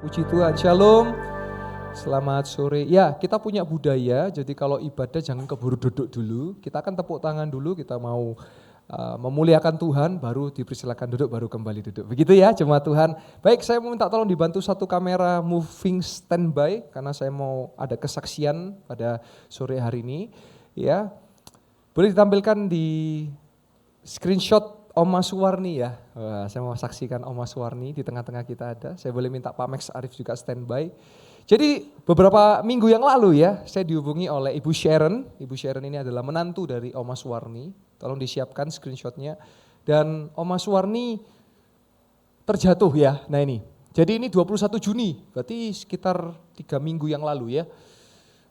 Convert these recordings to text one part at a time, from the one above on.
Puji Tuhan, Shalom. Selamat sore. Ya, kita punya budaya, jadi kalau ibadah jangan keburu duduk dulu. Kita akan tepuk tangan dulu, kita mau memuliakan Tuhan, baru dipersilakan duduk, baru kembali duduk. Begitu ya, jemaat Tuhan. Baik, saya mau minta tolong dibantu satu kamera moving standby, karena saya mau ada kesaksian pada sore hari ini. Ya, boleh ditampilkan di screenshot Oma Suwarni ya. Wah, saya mau saksikan Oma Suwarni di tengah-tengah kita ada. Saya boleh minta Pak Max Arif juga standby. Jadi beberapa minggu yang lalu ya, saya dihubungi oleh Ibu Sharon. Ibu Sharon ini adalah menantu dari Oma Suwarni. Tolong disiapkan screenshotnya. Dan Oma Suwarni terjatuh ya. Nah ini. Jadi ini 21 Juni, berarti sekitar 3 minggu yang lalu ya.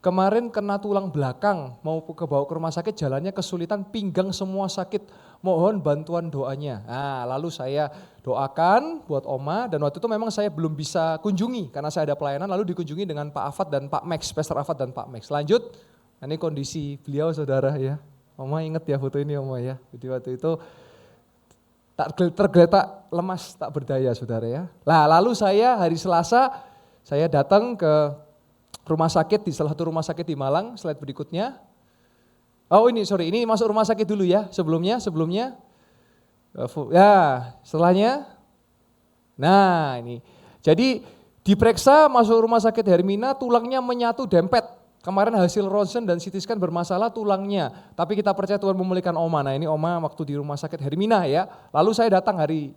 Kemarin kena tulang belakang, mau bawa ke rumah sakit, jalannya kesulitan, pinggang semua sakit, mohon bantuan doanya. Nah, lalu saya doakan buat Oma, dan waktu itu memang saya belum bisa kunjungi, karena saya ada pelayanan, lalu dikunjungi dengan Pak Afat dan Pak Max, Pastor Afat dan Pak Max. Lanjut, ini kondisi beliau saudara ya. Oma ingat ya foto ini Oma ya, jadi waktu itu tak tergeletak, lemas, tak berdaya saudara ya. Nah, lalu saya hari Selasa, saya datang ke rumah sakit, di salah satu rumah sakit di Malang, slide berikutnya. Oh ini masuk rumah sakit dulu ya, sebelumnya. Ya, setelahnya. Nah ini, jadi diperiksa masuk rumah sakit Hermina, tulangnya menyatu dempet. Kemarin hasil ronsen dan CT scan bermasalah tulangnya, tapi kita percaya Tuhan memulihkan Oma. Nah ini Oma waktu di rumah sakit Hermina ya, lalu saya datang hari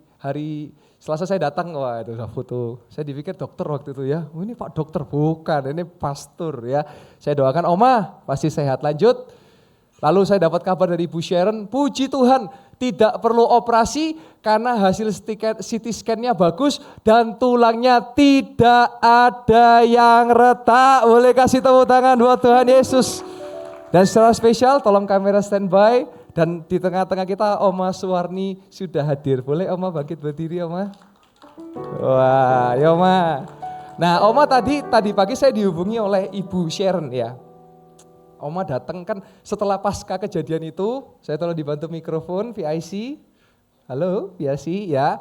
Selasa saya datang, wah itu udah foto. Saya dipikir dokter waktu itu ya, oh, ini Pak dokter, bukan, ini pastor ya. Saya doakan Oma pasti sehat, lanjut. Lalu saya dapat kabar dari Ibu Sharon, puji Tuhan tidak perlu operasi karena hasil CT scan-nya bagus dan tulangnya tidak ada yang retak. Boleh kasih tepuk tangan buat Tuhan Yesus. Dan secara spesial tolong kamera standby. Dan di tengah-tengah kita Oma Suwarni sudah hadir. Boleh Oma bangkit berdiri Oma? Wah, ya Oma. Nah Oma tadi pagi saya dihubungi oleh Ibu Sharon ya. Oma datang kan setelah pasca kejadian itu, saya tolong dibantu mikrofon VIC. Halo VIC ya.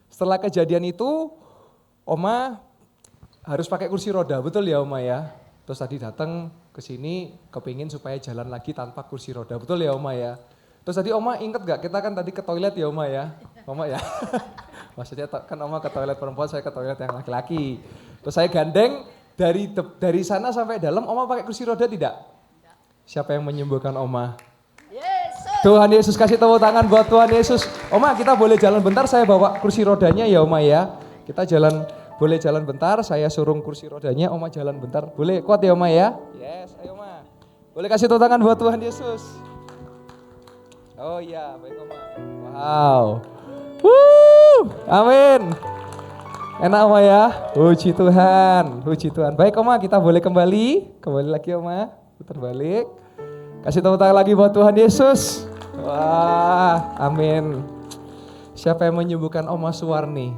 Setelah kejadian itu Oma harus pakai kursi roda, betul ya Oma ya? Terus tadi datang ke sini kepingin supaya jalan lagi tanpa kursi roda, betul ya Oma ya? Terus tadi Oma inget gak, kita kan tadi ke toilet ya Oma ya? Oma ya? Maksudnya kan Oma ke toilet perempuan, saya ke toilet yang laki-laki. Terus saya gandeng dari sana sampai dalam, Oma pakai kursi roda tidak? Siapa yang menyembuhkan Oma? Yesus. Tuhan Yesus, kasih tepuk tangan buat Tuhan Yesus. Oma kita boleh jalan bentar, saya bawa kursi rodanya ya Oma ya. Kita boleh jalan bentar, saya surung kursi rodanya, Oma jalan bentar. Boleh, kuat ya Oma ya? Yes, ayo Oma. Boleh kasih tepuk tangan buat Tuhan Yesus. Oh iya, baik Oma. Wow. Amin. Enak Oma ya. Puji Tuhan, puji Tuhan. Baik Oma, kita boleh kembali lagi Oma. Putar balik. Kasih tepuk tangan lagi buat Tuhan Yesus. Wah, amin. Siapa yang menyembuhkan Oma Suwarni?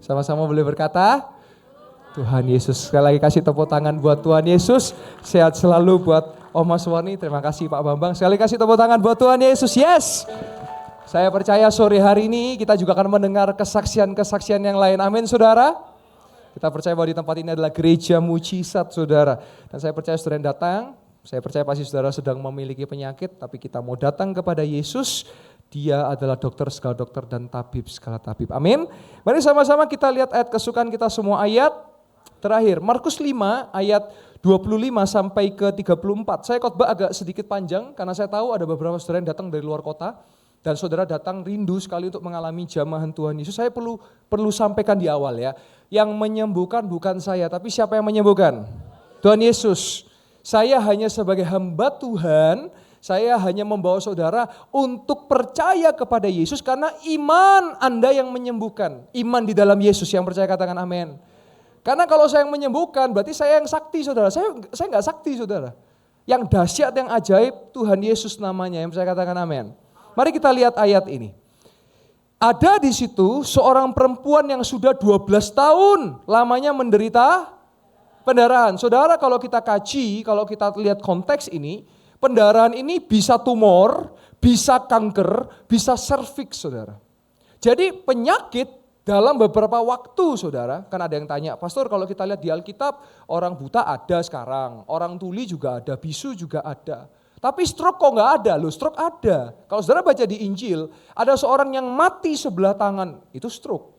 Sama-sama boleh berkata, Tuhan Yesus. Sekali lagi kasih tepuk tangan buat Tuhan Yesus. Sehat selalu buat Oma Suwarni. Terima kasih Pak Bambang. Sekali kasih tepuk tangan buat Tuhan Yesus. Yes. Saya percaya sore hari ini kita juga akan mendengar kesaksian-kesaksian yang lain. Amin saudara. Kita percaya bahwa di tempat ini adalah gereja mujizat saudara. Dan saya percaya saudara yang datang, saya percaya pasti saudara sedang memiliki penyakit, tapi kita mau datang kepada Yesus. Dia adalah dokter segala dokter dan tabib segala tabib. Amin. Mari sama-sama kita lihat ayat kesukaan kita semua, ayat terakhir. Markus 5 ayat 25 sampai ke 34. Saya khotbah agak sedikit panjang karena saya tahu ada beberapa saudara yang datang dari luar kota. Dan saudara datang rindu sekali untuk mengalami jamahan Tuhan Yesus. Saya perlu sampaikan di awal ya. Yang menyembuhkan bukan saya, tapi siapa yang menyembuhkan? Tuhan Yesus. Saya hanya sebagai hamba Tuhan, saya hanya membawa saudara untuk percaya kepada Yesus karena iman Anda yang menyembuhkan. Iman di dalam Yesus, yang percaya katakan amin. Karena kalau saya yang menyembuhkan berarti saya yang sakti saudara. Saya enggak sakti saudara. Yang dahsyat, yang ajaib Tuhan Yesus namanya, yang percaya katakan amin. Mari kita lihat ayat ini. Ada di situ seorang perempuan yang sudah 12 tahun lamanya menderita pendarahan. Saudara kalau kita kaji, kalau kita lihat konteks ini, pendarahan ini bisa tumor, bisa kanker, bisa serviks saudara. Jadi penyakit Dalam beberapa waktu saudara, kan ada yang tanya, pastor kalau kita lihat di Alkitab, orang buta ada sekarang, orang tuli juga ada, bisu juga ada. Tapi stroke kok nggak ada? Loh stroke ada. Kalau saudara baca di Injil, ada seorang yang mati sebelah tangan, itu stroke.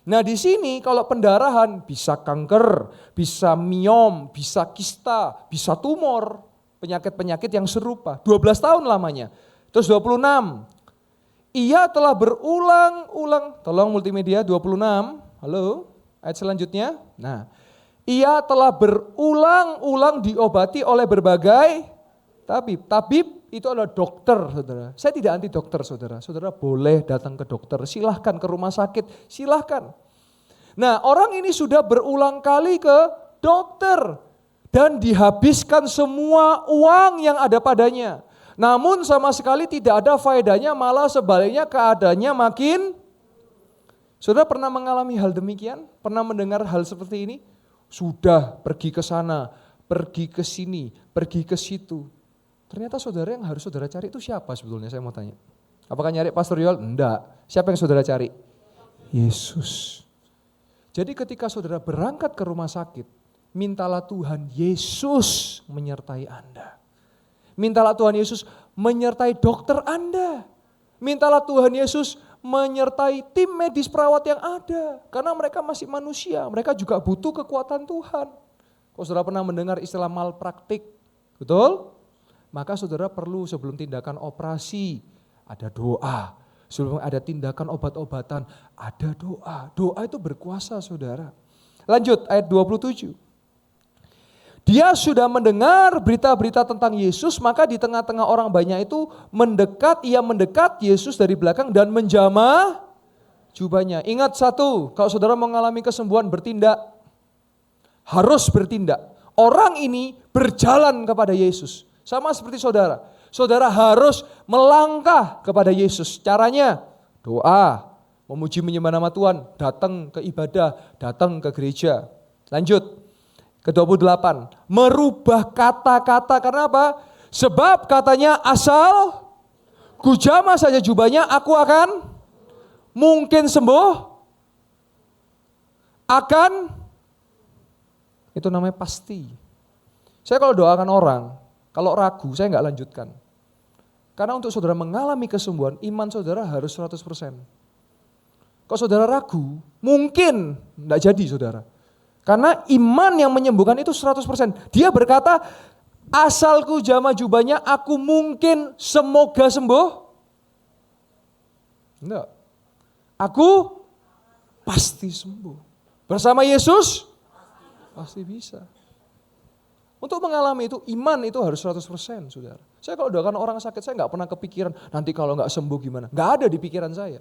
Nah di sini kalau pendarahan bisa kanker, bisa miom, bisa kista, bisa tumor, penyakit-penyakit yang serupa. 12 tahun lamanya. Terus 26. Ia telah berulang-ulang, tolong multimedia 26, halo, ayat selanjutnya. Nah, ia telah berulang-ulang diobati oleh berbagai tabib. Tabib itu adalah dokter, saudara. Saya tidak anti dokter, saudara. Saudara boleh datang ke dokter, silahkan ke rumah sakit, silahkan. Nah, orang ini sudah berulang kali ke dokter dan dihabiskan semua uang yang ada padanya. Namun sama sekali tidak ada faedahnya, malah sebaliknya keadaannya makin. Saudara pernah mengalami hal demikian? Pernah mendengar hal seperti ini? Sudah pergi ke sana, pergi ke sini, pergi ke situ. Ternyata saudara yang harus saudara cari itu siapa sebetulnya, saya mau tanya. Apakah nyari Pastor Yoel? Enggak. Siapa yang saudara cari? Yesus. Jadi ketika saudara berangkat ke rumah sakit, mintalah Tuhan Yesus menyertai Anda. Mintalah Tuhan Yesus menyertai dokter Anda. Mintalah Tuhan Yesus menyertai tim medis perawat yang ada. Karena mereka masih manusia, mereka juga butuh kekuatan Tuhan. Kalau saudara pernah mendengar istilah malpraktik, betul? Maka saudara perlu sebelum tindakan operasi, ada doa. Sebelum ada tindakan obat-obatan, ada doa. Doa itu berkuasa saudara. Lanjut ayat 27. Dia sudah mendengar berita-berita tentang Yesus, maka di tengah-tengah orang banyak itu ia mendekat Yesus dari belakang dan menjamah jubahnya. Ingat satu, kalau saudara mengalami kesembuhan bertindak, harus bertindak. Orang ini berjalan kepada Yesus, sama seperti saudara. Saudara harus melangkah kepada Yesus. Caranya doa, memuji menyembah nama Tuhan, datang ke ibadah, datang ke gereja. Lanjut. Ke-28, merubah kata-kata, karena apa? Sebab katanya asal kujamah saja jubahnya aku akan mungkin sembuh, akan, itu namanya pasti. Saya kalau doakan orang, kalau ragu saya nggak lanjutkan. Karena untuk saudara mengalami kesembuhan, iman saudara harus 100%. Kalau saudara ragu, mungkin nggak jadi saudara. Karena iman yang menyembuhkan itu 100%. Dia berkata, asalku jamah jubahnya aku mungkin semoga sembuh. Enggak. Aku pasti sembuh. Bersama Yesus, pasti bisa. Untuk mengalami itu, iman itu harus 100% saudara. Saya kalau doakan orang sakit, saya nggak pernah kepikiran, nanti kalau nggak sembuh gimana. Nggak ada di pikiran saya.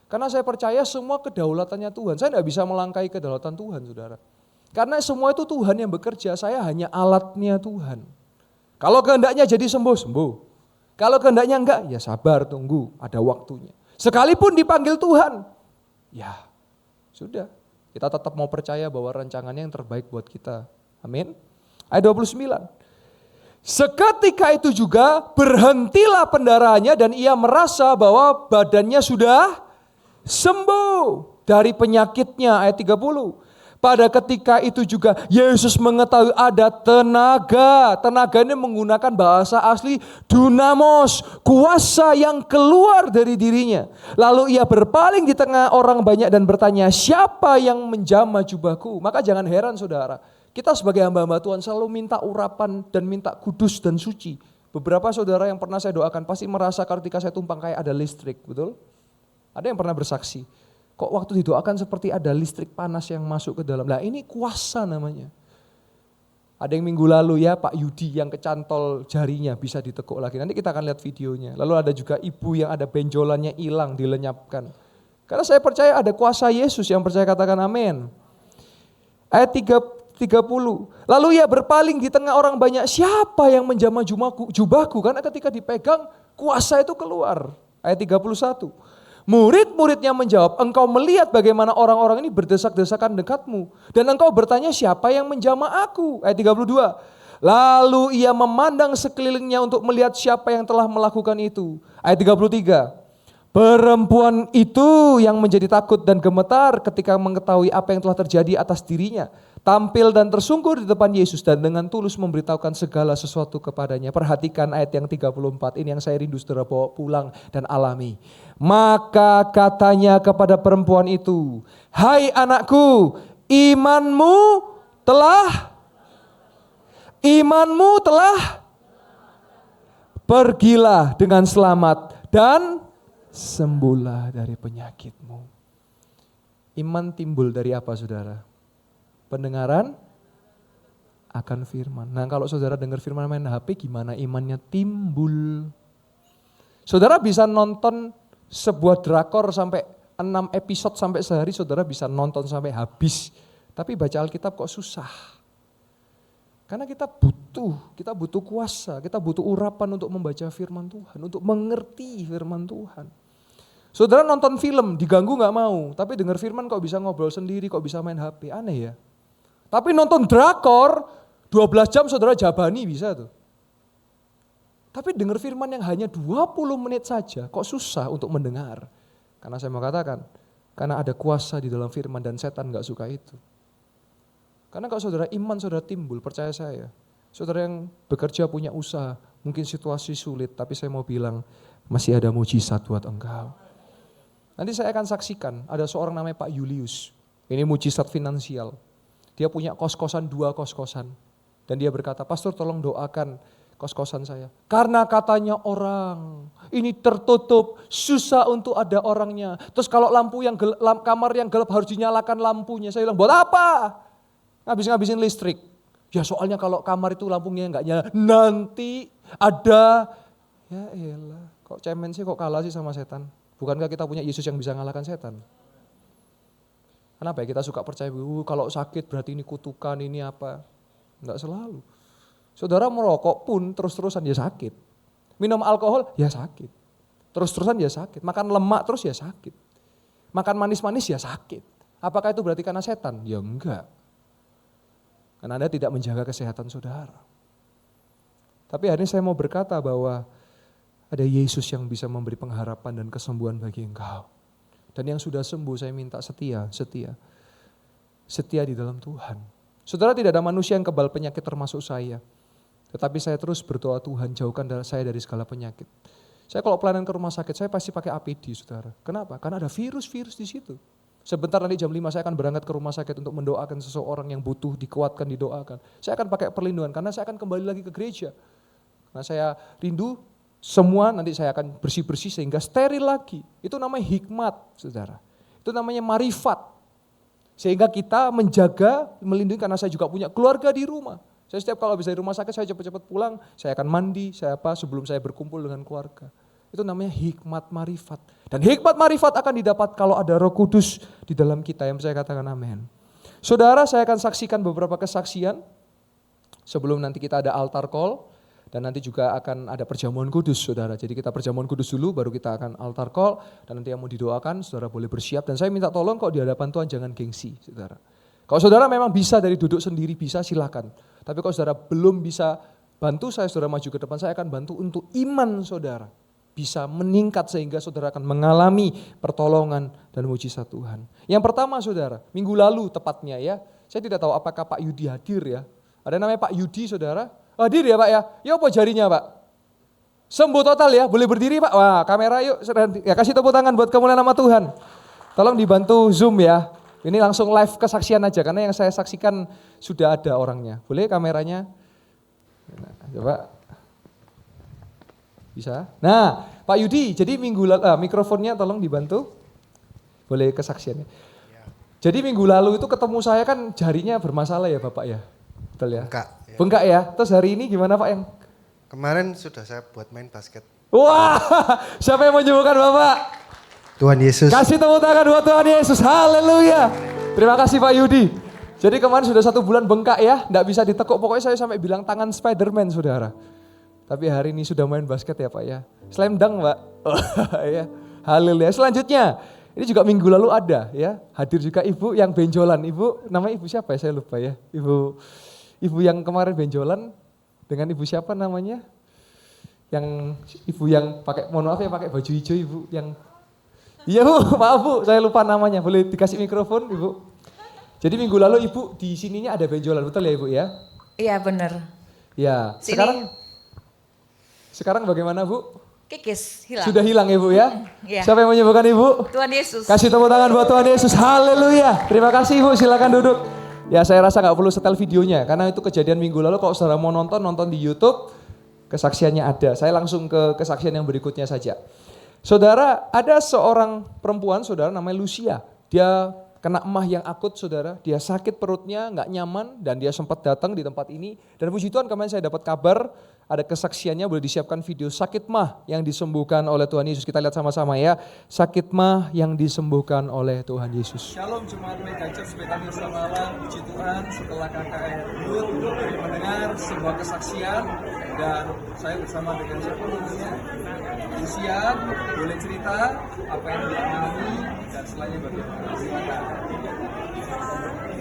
Karena saya percaya semua kedaulatannya Tuhan. Saya nggak bisa melangkahi kedaulatan Tuhan saudara. Karena semua itu Tuhan yang bekerja, saya hanya alatnya Tuhan. Kalau kehendaknya jadi sembuh, sembuh. Kalau kehendaknya enggak, ya sabar, tunggu, ada waktunya. Sekalipun dipanggil Tuhan, ya sudah. Kita tetap mau percaya bahwa rancangannya yang terbaik buat kita. Amin. Ayat 29. Seketika itu juga berhentilah pendarahannya dan ia merasa bahwa badannya sudah sembuh dari penyakitnya. Ayat 30. Pada ketika itu juga Yesus mengetahui ada tenaga. Tenaga ini menggunakan bahasa asli dunamos, kuasa yang keluar dari dirinya. Lalu ia berpaling di tengah orang banyak dan bertanya, siapa yang menjamah jubahku? Maka jangan heran saudara, kita sebagai hamba-hamba Tuhan selalu minta urapan dan minta kudus dan suci. Beberapa saudara yang pernah saya doakan pasti merasa ketika saya tumpang kayak ada listrik, betul? Ada yang pernah bersaksi. Kok waktu didoakan seperti ada listrik panas yang masuk ke dalam. Nah ini kuasa namanya. Ada yang minggu lalu ya Pak Yudi yang kecantol jarinya bisa ditekuk lagi. Nanti kita akan lihat videonya. Lalu ada juga ibu yang ada benjolannya hilang, dilenyapkan. Karena saya percaya ada kuasa Yesus, yang percaya katakan amin. Ayat 30. Lalu ia berpaling di tengah orang banyak. Siapa yang menjamah jubahku? Karena ketika dipegang kuasa itu keluar. Ayat 31. Murid-muridnya menjawab, engkau melihat bagaimana orang-orang ini berdesak-desakan dekatmu. Dan engkau bertanya siapa yang menjamah aku. Ayat 32. Lalu ia memandang sekelilingnya untuk melihat siapa yang telah melakukan itu. Ayat 33. Perempuan itu yang menjadi takut dan gemetar ketika mengetahui apa yang telah terjadi atas dirinya. Tampil dan tersungkur di depan Yesus dan dengan tulus memberitahukan segala sesuatu kepadanya. Perhatikan ayat yang 34, ini yang saya rindu saudara bawa pulang dan alami. Maka katanya kepada perempuan itu, "Hai anakku, imanmu telah pergilah dengan selamat dan sembuhlah dari penyakitmu." Iman timbul dari apa saudara? Pendengaran akan firman. Nah kalau saudara dengar firman main HP gimana imannya timbul? Saudara bisa nonton sebuah drakor sampai 6 episode sampai sehari, saudara bisa nonton sampai habis. Tapi baca Alkitab kok susah. Karena kita butuh kuasa, kita butuh urapan untuk membaca firman Tuhan, untuk mengerti firman Tuhan. Saudara nonton film, diganggu gak mau, tapi dengar firman kok bisa ngobrol sendiri, kok bisa main HP, aneh ya. Tapi nonton drakor, 12 jam saudara jabani bisa tuh. Tapi dengar firman yang hanya 20 menit saja, kok susah untuk mendengar. Karena saya mau katakan, karena ada kuasa di dalam firman dan setan gak suka itu. Karena kalau saudara iman saudara timbul, percaya saya. Saudara yang bekerja punya usaha, mungkin situasi sulit, tapi saya mau bilang masih ada mujizat buat engkau. Nanti saya akan saksikan, ada seorang namanya Pak Julius. Ini mujizat finansial. Dia punya kos-kosan, 2 kos-kosan. Dan dia berkata, "Pastor tolong doakan kos-kosan saya." Karena katanya orang, ini tertutup, susah untuk ada orangnya. Terus kalau lampu yang gelap, kamar yang gelap harus dinyalakan lampunya. Saya bilang, buat apa? Ngabisin listrik. Ya soalnya kalau kamar itu lampunya nggak nyala, nanti ada, ya elah, kok cemen sih, kok kalah sih sama setan. Bukankah kita punya Yesus yang bisa ngalahkan setan? Kenapa ya kita suka percaya, kalau sakit berarti ini kutukan, ini apa. Enggak selalu. Saudara merokok pun terus-terusan ya sakit. Minum alkohol ya sakit. Terus-terusan ya sakit. Makan lemak terus ya sakit. Makan manis-manis ya sakit. Apakah itu berarti karena setan? Ya enggak. Karena Anda tidak menjaga kesehatan saudara. Tapi hari ini saya mau berkata bahwa ada Yesus yang bisa memberi pengharapan dan kesembuhan bagi engkau. Dan yang sudah sembuh saya minta setia di dalam Tuhan. Saudara, tidak ada manusia yang kebal penyakit termasuk saya. Tetapi saya terus berdoa, Tuhan jauhkan saya dari segala penyakit. Saya kalau pelayanan ke rumah sakit saya pasti pakai APD saudara. Kenapa? Karena ada virus-virus di situ. Sebentar nanti jam 5 saya akan berangkat ke rumah sakit untuk mendoakan seseorang yang butuh dikuatkan, didoakan. Saya akan pakai perlindungan karena saya akan kembali lagi ke gereja. Karena saya rindu semua nanti saya akan bersih-bersih sehingga steril lagi. Itu namanya hikmat, saudara. Itu namanya marifat. Sehingga kita menjaga, melindungi karena saya juga punya keluarga di rumah. Saya setiap kalau habis dari rumah sakit saya cepat-cepat pulang, saya akan mandi, sebelum saya berkumpul dengan keluarga. Itu namanya hikmat marifat. Dan hikmat marifat akan didapat kalau ada Roh Kudus di dalam kita, yang saya katakan amin. Saudara, saya akan saksikan beberapa kesaksian sebelum nanti kita ada altar call. Dan nanti juga akan ada perjamuan kudus saudara. Jadi kita perjamuan kudus dulu baru kita akan altar call. Dan nanti yang mau didoakan saudara boleh bersiap. Dan saya minta tolong kok di hadapan Tuhan jangan gengsi saudara. Kalau saudara memang bisa dari duduk sendiri bisa silakan. Tapi kalau saudara belum bisa bantu saya, saudara maju ke depan, saya akan bantu untuk iman saudara. Bisa meningkat sehingga saudara akan mengalami pertolongan dan mujizat Tuhan. Yang pertama saudara, minggu lalu tepatnya ya. Saya tidak tahu apakah Pak Yudi hadir ya. Ada namanya Pak Yudi saudara. Hadir ya Pak ya? Ya apa jarinya Pak? Sembuh total ya, boleh berdiri Pak? Wah kamera yuk, ya kasih tepuk tangan buat kemuliaan nama Tuhan. Tolong dibantu zoom ya, ini langsung live kesaksian aja karena yang saya saksikan sudah ada orangnya. Boleh kameranya? Nah, coba. Bisa? Nah Pak Yudi, jadi mikrofonnya tolong dibantu. Boleh kesaksiannya. Jadi minggu lalu itu ketemu saya kan jarinya bermasalah ya Bapak ya? Betul ya? Bengkak ya. Terus hari ini gimana Pak yang? Kemarin sudah saya buat main basket. Wah, siapa yang menyembuhkan Bapak? Tuhan Yesus. Kasih tepuk tangan buat Tuhan Yesus. Haleluya. Terima kasih Pak Yudi. Jadi kemarin sudah 1 bulan bengkak ya, enggak bisa ditekuk. Pokoknya saya sampai bilang tangan Spiderman saudara. Tapi hari ini sudah main basket ya Pak ya. Slam dunk Pak. Ya. Haleluya. Selanjutnya, ini juga minggu lalu ada ya. Hadir juga ibu yang benjolan. Ibu, namanya ibu siapa ya? Saya lupa ya. Ibu yang kemarin benjolan dengan ibu siapa namanya? Yang ibu yang pakai, mohon maaf ya pakai baju hijau ibu yang Iya Bu, maaf Bu, saya lupa namanya. Boleh dikasih mikrofon Ibu? Jadi minggu lalu Ibu di sininya ada benjolan, betul ya Ibu ya? Iya benar. Ya, Sini. sekarang bagaimana Bu? Kikis hilang. Sudah hilang ya Bu ya? Iya. Siapa yang menyembuhkan Ibu? Tuhan Yesus. Kasih tepuk tangan buat Tuhan Yesus, haleluya. Terima kasih Ibu, silakan duduk. Ya saya rasa gak perlu setel videonya, karena itu kejadian minggu lalu. Kalau saudara mau nonton di YouTube, kesaksiannya ada. Saya langsung ke kesaksian yang berikutnya saja. Saudara, ada seorang perempuan, saudara namanya Lucia. Dia kena emah yang akut, saudara. Dia sakit perutnya, gak nyaman, dan dia sempat datang di tempat ini. Dan puji Tuhan kemarin saya dapat kabar, ada kesaksiannya, boleh disiapkan video sakit mah yang disembuhkan oleh Tuhan Yesus. Kita lihat sama-sama ya, sakit mah yang disembuhkan oleh Tuhan Yesus. Shalom Jemaat Mega Church Betania Samalang, puji Tuhan setelah KKR Youth mendengar sebuah kesaksian dan saya bersama dengan siapa namanya? Lucia, boleh cerita apa yang dialami dan selanjutnya bagaimana? Silakan.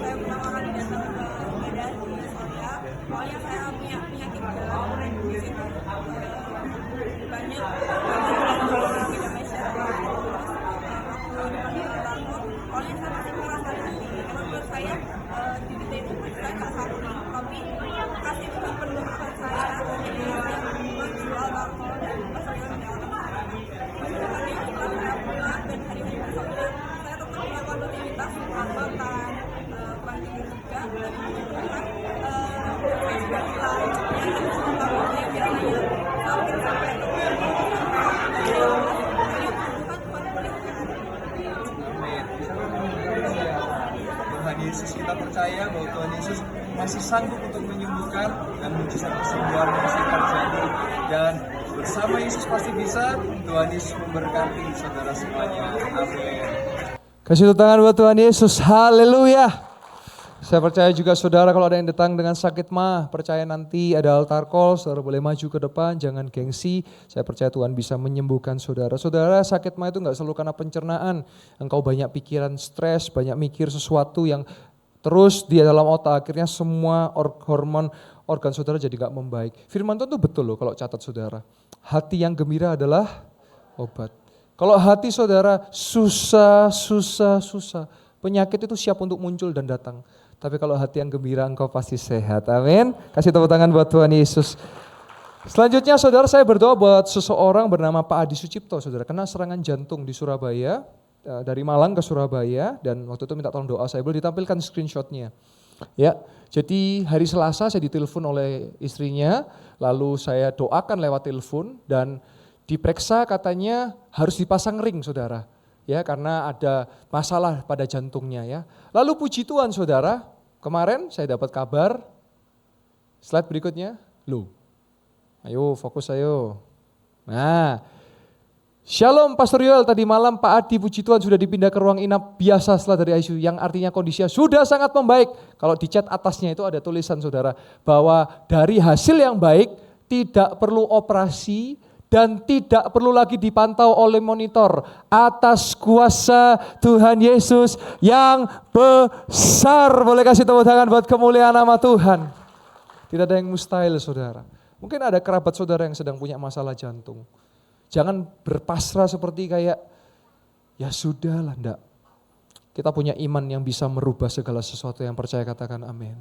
Saya pertama kali datang ke Medan di Soria. Awalnya saya punya penyakit di situ banyak orang Indonesia. Awalnya saya masih merasa hati karena menurut saya di detik itu saya nggak sakit, tapi kasih Tuhan penuh akan saya jadi saya menjual alkohol dan persaingan di alam saya. Sebenarnya setelah saya pulang dan hari-hari berikutnya saya tetap melakukan rutinitas makan pagi juga dan kemudian saya sudah hilang yang harus melakukannya biasanya hampir sampai Tuhan pulihkan. Amin. Tuhan Yesus, kita percaya bahwa Tuhan Yesus masih sanggup untuk menyembuhkan dan mujizat kesembuhan masih terjadi. Dan bersama Yesus pasti bisa. Tuhan Yesus memberkati saudara semuanya. Amin. Kasih tepuk tangan buat Tuhan Yesus. Haleluya. Saya percaya juga saudara kalau ada yang datang dengan sakit mah, percaya nanti ada altar call, saudara boleh maju ke depan, jangan gengsi. Saya percaya Tuhan bisa menyembuhkan saudara. Saudara, sakit mah itu enggak selalu karena pencernaan. Engkau banyak pikiran stres, banyak mikir sesuatu yang terus di dalam otak, akhirnya semua hormon organ saudara jadi enggak membaik. Firman Tuhan itu betul loh kalau catat saudara. Hati yang gembira adalah obat. Kalau hati saudara susah, penyakit itu siap untuk muncul dan datang. Tapi kalau hati yang gembira engkau pasti sehat. Amin. Kasih tepuk tangan buat Tuhan Yesus. Selanjutnya saudara, saya berdoa buat seseorang bernama Pak Adi Sucipto. Saudara kena serangan jantung di Surabaya. Dari Malang ke Surabaya. Dan waktu itu minta tolong doa saya. Boleh ditampilkan screenshotnya. Ya, jadi hari Selasa saya ditelepon oleh istrinya. Lalu saya doakan lewat telepon. Dan diperiksa katanya harus dipasang ring saudara. Ya, karena ada masalah pada jantungnya ya. Lalu puji Tuhan saudara, kemarin saya dapat kabar, slide berikutnya, loh. Ayo fokus ayo. Nah, Shalom Pastor Yoel, tadi malam Pak Adi puji Tuhan sudah dipindah ke ruang inap biasa setelah dari ICU, yang artinya kondisinya sudah sangat membaik. Kalau di chat atasnya itu ada tulisan saudara, bahwa dari hasil yang baik tidak perlu operasi, dan tidak perlu lagi dipantau oleh monitor atas kuasa Tuhan Yesus yang besar. Boleh kasih tepuk tangan buat kemuliaan nama Tuhan. Tidak ada yang mustahil saudara. Mungkin ada kerabat saudara yang sedang punya masalah jantung. Jangan berpasrah seperti kayak ya sudahlah, enggak. Kita punya iman yang bisa merubah segala sesuatu, yang percaya katakan amin.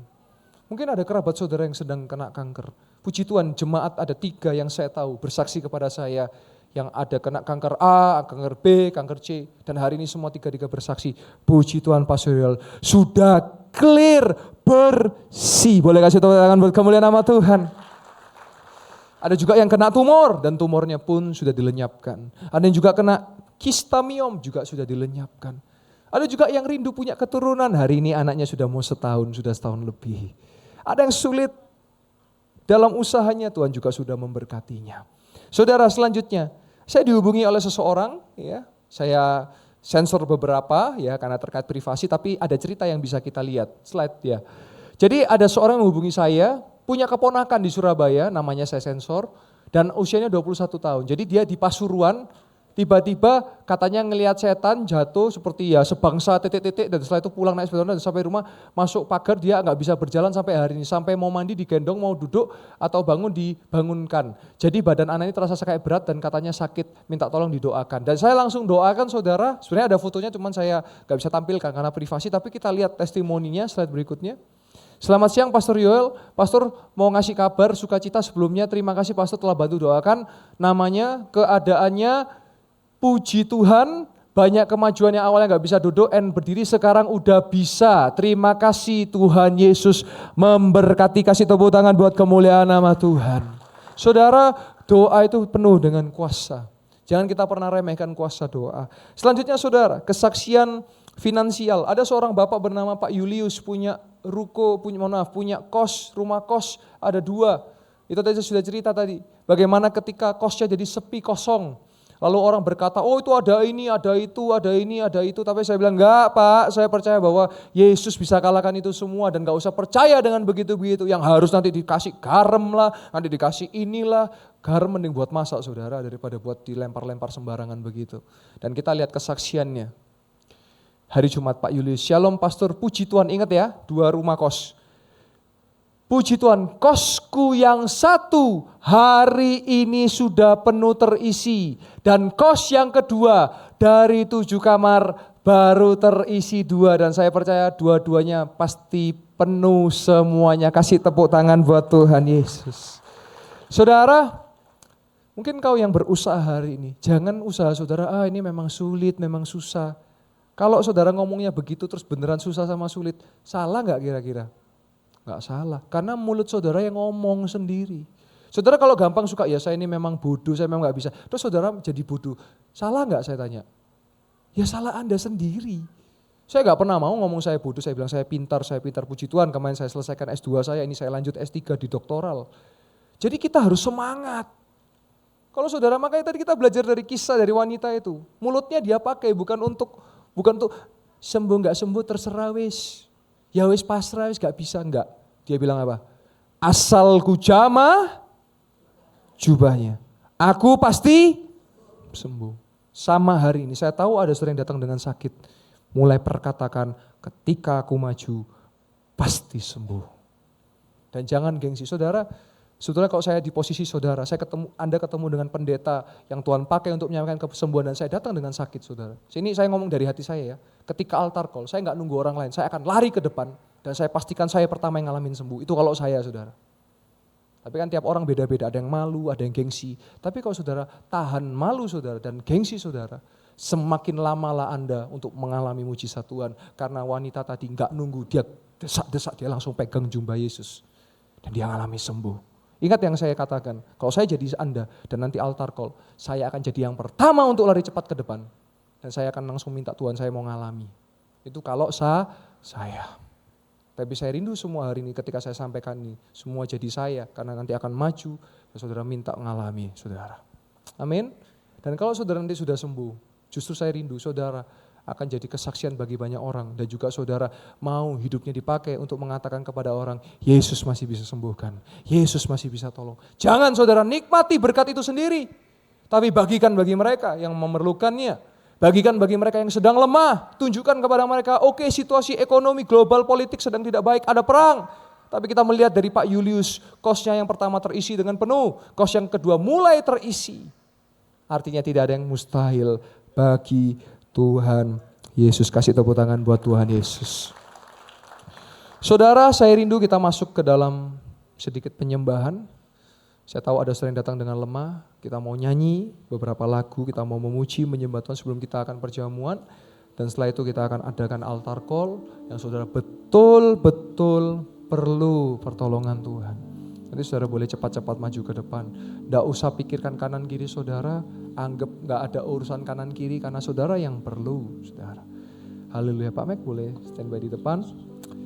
Mungkin ada kerabat saudara yang sedang kena kanker. Puji Tuhan, jemaat ada 3 yang saya tahu bersaksi kepada saya, yang ada kena kanker A, kanker B, kanker C, dan hari ini semua 3 bersaksi. Puji Tuhan Pastor Yoel, sudah clear, bersih. Boleh kasih tepuk tangan buat kemuliaan nama Tuhan. Ada juga yang kena tumor dan tumornya pun sudah dilenyapkan. Ada yang juga kena kistamiom juga sudah dilenyapkan. Ada juga yang rindu punya keturunan, hari ini anaknya sudah mau setahun, sudah setahun lebih. Ada yang sulit dalam usahanya, Tuhan juga sudah memberkatinya. Saudara, selanjutnya saya dihubungi oleh seseorang, ya, saya sensor beberapa ya karena terkait privasi, tapi ada cerita yang bisa kita lihat. Slide ya. Jadi ada seorang yang menghubungi saya, punya keponakan di Surabaya, namanya saya sensor, dan usianya 21 tahun. Jadi dia di Pasuruan, Tiba-tiba katanya ngelihat setan jatuh seperti ya sebangsa titik-titik dan setelah itu pulang naik sepeda dan sampai rumah masuk pagar dia nggak bisa berjalan sampai hari ini. Sampai mau mandi digendong, mau duduk atau bangun dibangunkan. Jadi badan anak ini terasa kayak berat dan katanya sakit, minta tolong didoakan. Dan saya langsung doakan saudara, sebenarnya ada fotonya cuman saya nggak bisa tampilkan karena privasi, tapi kita lihat testimoninya slide berikutnya. Selamat siang Pastor Yoel, Pastor mau ngasih kabar sukacita sebelumnya, terima kasih Pastor telah bantu doakan. Namanya, keadaannya, puji Tuhan, banyak kemajuan yang awalnya nggak bisa duduk dan berdiri sekarang udah bisa. Terima kasih Tuhan Yesus memberkati, kasih tepuk tangan buat kemuliaan nama Tuhan. Saudara, doa itu penuh dengan kuasa. Jangan kita pernah remehkan kuasa doa. Selanjutnya saudara, kesaksian finansial. Ada seorang bapak bernama Pak Julius punya ruko, punya kos, rumah kos ada 2. Itu tadi saya sudah cerita tadi. Bagaimana ketika kosnya jadi sepi kosong. Lalu orang berkata, oh itu ada ini, ada itu, ada ini, ada itu. Tapi saya bilang, enggak Pak, saya percaya bahwa Yesus bisa kalahkan itu semua. Dan enggak usah percaya dengan begitu-begitu. Yang harus nanti dikasih garam lah, nanti dikasih inilah. Garam mending buat masak saudara, daripada buat dilempar-lempar sembarangan begitu. Dan kita lihat kesaksiannya. Hari Jumat Pak Julius, Shalom Pastor, puji Tuhan, ingat ya, 2 rumah kos. Puji Tuhan, kosku yang 1 hari ini sudah penuh terisi. Dan kos yang kedua dari 7 kamar baru terisi 2. Dan saya percaya dua-duanya pasti penuh semuanya. Kasih tepuk tangan buat Tuhan Yesus. Saudara, mungkin kau yang berusaha hari ini, jangan usaha saudara, ini memang sulit, memang susah. Kalau saudara ngomongnya begitu terus beneran susah sama sulit, salah gak kira-kira? Enggak salah, karena mulut saudara yang ngomong sendiri. Saudara kalau gampang suka, ya saya ini memang bodoh, saya memang gak bisa. Terus saudara jadi bodoh, salah enggak saya tanya? Ya salah Anda sendiri. Saya gak pernah mau ngomong saya bodoh, saya bilang saya pintar, puji Tuhan. Kemarin saya selesaikan S2 saya, ini saya lanjut S3 di doktoral. Jadi kita harus semangat. Kalau saudara, makanya tadi kita belajar dari kisah dari wanita itu. Mulutnya dia pakai bukan untuk sembuh gak sembuh terserah wis. Ya wis pasrah, wis gak bisa, enggak. Dia bilang apa? Asal ku jamah jubahnya, aku pasti sembuh. Sama hari ini, saya tahu ada saudara yang datang dengan sakit. Mulai perkatakan, ketika aku maju, pasti sembuh. Dan jangan gengsi, saudara. Sebetulnya kalau saya di posisi saudara, Anda ketemu dengan pendeta yang Tuhan pakai untuk menyampaikan kesembuhan dan saya datang dengan sakit saudara. Sini saya ngomong dari hati saya ya, ketika altar call, saya nggak nunggu orang lain, saya akan lari ke depan dan saya pastikan saya pertama yang ngalamin sembuh. Itu kalau saya saudara. Tapi kan tiap orang beda-beda, ada yang malu, ada yang gengsi. Tapi kalau saudara tahan malu saudara dan gengsi saudara, semakin lamalah Anda untuk mengalami mujizat Tuhan. Karena wanita tadi nggak nunggu, dia desak-desak, dia langsung pegang jubah Yesus. Dan dia mengalami sembuh. Ingat yang saya katakan, kalau saya jadi Anda dan nanti altar call, saya akan jadi yang pertama untuk lari cepat ke depan. Dan saya akan langsung minta Tuhan saya mau ngalami. Itu kalau saya. Tapi saya rindu semua hari ini ketika saya sampaikan ini, semua jadi saya karena nanti akan maju dan saudara minta mengalami saudara. Amin. Dan kalau saudara nanti sudah sembuh, justru saya rindu saudara akan jadi kesaksian bagi banyak orang dan juga saudara mau hidupnya dipakai untuk mengatakan kepada orang, Yesus masih bisa sembuhkan, Yesus masih bisa tolong. Jangan saudara nikmati berkat itu sendiri, tapi bagikan bagi mereka yang memerlukannya, bagikan bagi mereka yang sedang lemah, tunjukkan kepada mereka, oke, situasi ekonomi global politik sedang tidak baik, ada perang. Tapi kita melihat dari Pak Julius, kosnya yang pertama terisi dengan penuh, kos yang kedua mulai terisi. Artinya tidak ada yang mustahil bagi Tuhan Yesus. Kasih tepuk tangan buat Tuhan Yesus. Saudara, saya rindu kita masuk ke dalam sedikit penyembahan. Saya tahu ada saudara yang datang dengan lemah, kita mau nyanyi beberapa lagu, kita mau memuji, menyembah Tuhan sebelum kita akan perjamuan. Dan setelah itu kita akan adakan altar call yang saudara betul-betul perlu pertolongan Tuhan. Nanti saudara boleh cepat-cepat maju ke depan. Tidak usah pikirkan kanan kiri saudara, anggap gak ada urusan kanan kiri karena saudara yang perlu saudara. Haleluya. Pak Mek boleh standby di depan.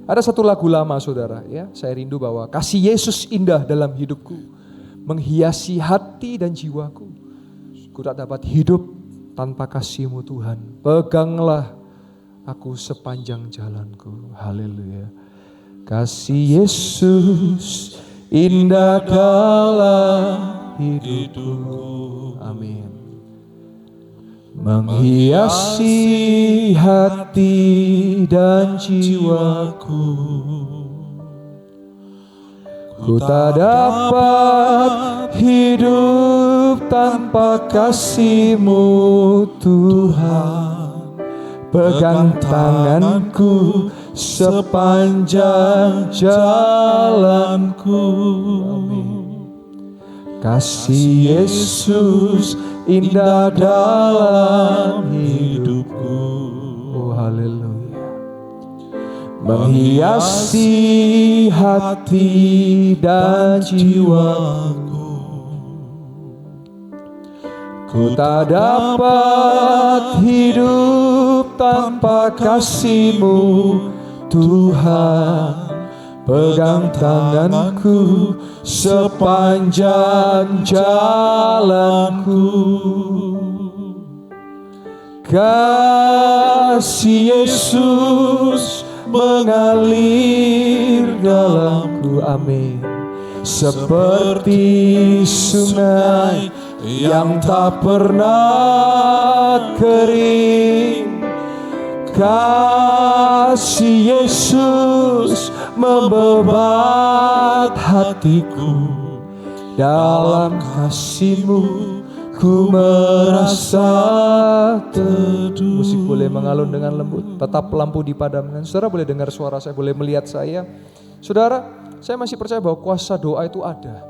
Ada satu lagu lama saudara ya, saya rindu bahwa kasih Yesus indah dalam hidupku, menghiasi hati dan jiwaku. Ku tak dapat hidup tanpa kasih-Mu Tuhan. Peganglah aku sepanjang jalanku. Haleluya. Kasih Yesus indah dalam hidupku. Amin. menghiasi hati dan jiwaku. Ku tak dapat hidup tanpa kasih-Mu Tuhan. Pegang tanganku sepanjang jalanku. Kasih Yesus indah dalam hidupku. Oh haleluya. Menghiasi hati dan jiwaku. Ku tak dapat hidup tanpa kasih-Mu Tuhan. Pegang tanganku sepanjang jalanku. Kasih Yesus mengalir dalamku. Amin. Seperti sungai yang tak pernah kering. Kasih Yesus membebat hatiku. Dalam kasih-Mu ku merasa teduh. Musik boleh mengalun dengan lembut. Tetap lampu dipadamkan. Saudara boleh dengar suara saya, boleh melihat saya. Saudara, saya masih percaya bahwa kuasa doa itu ada.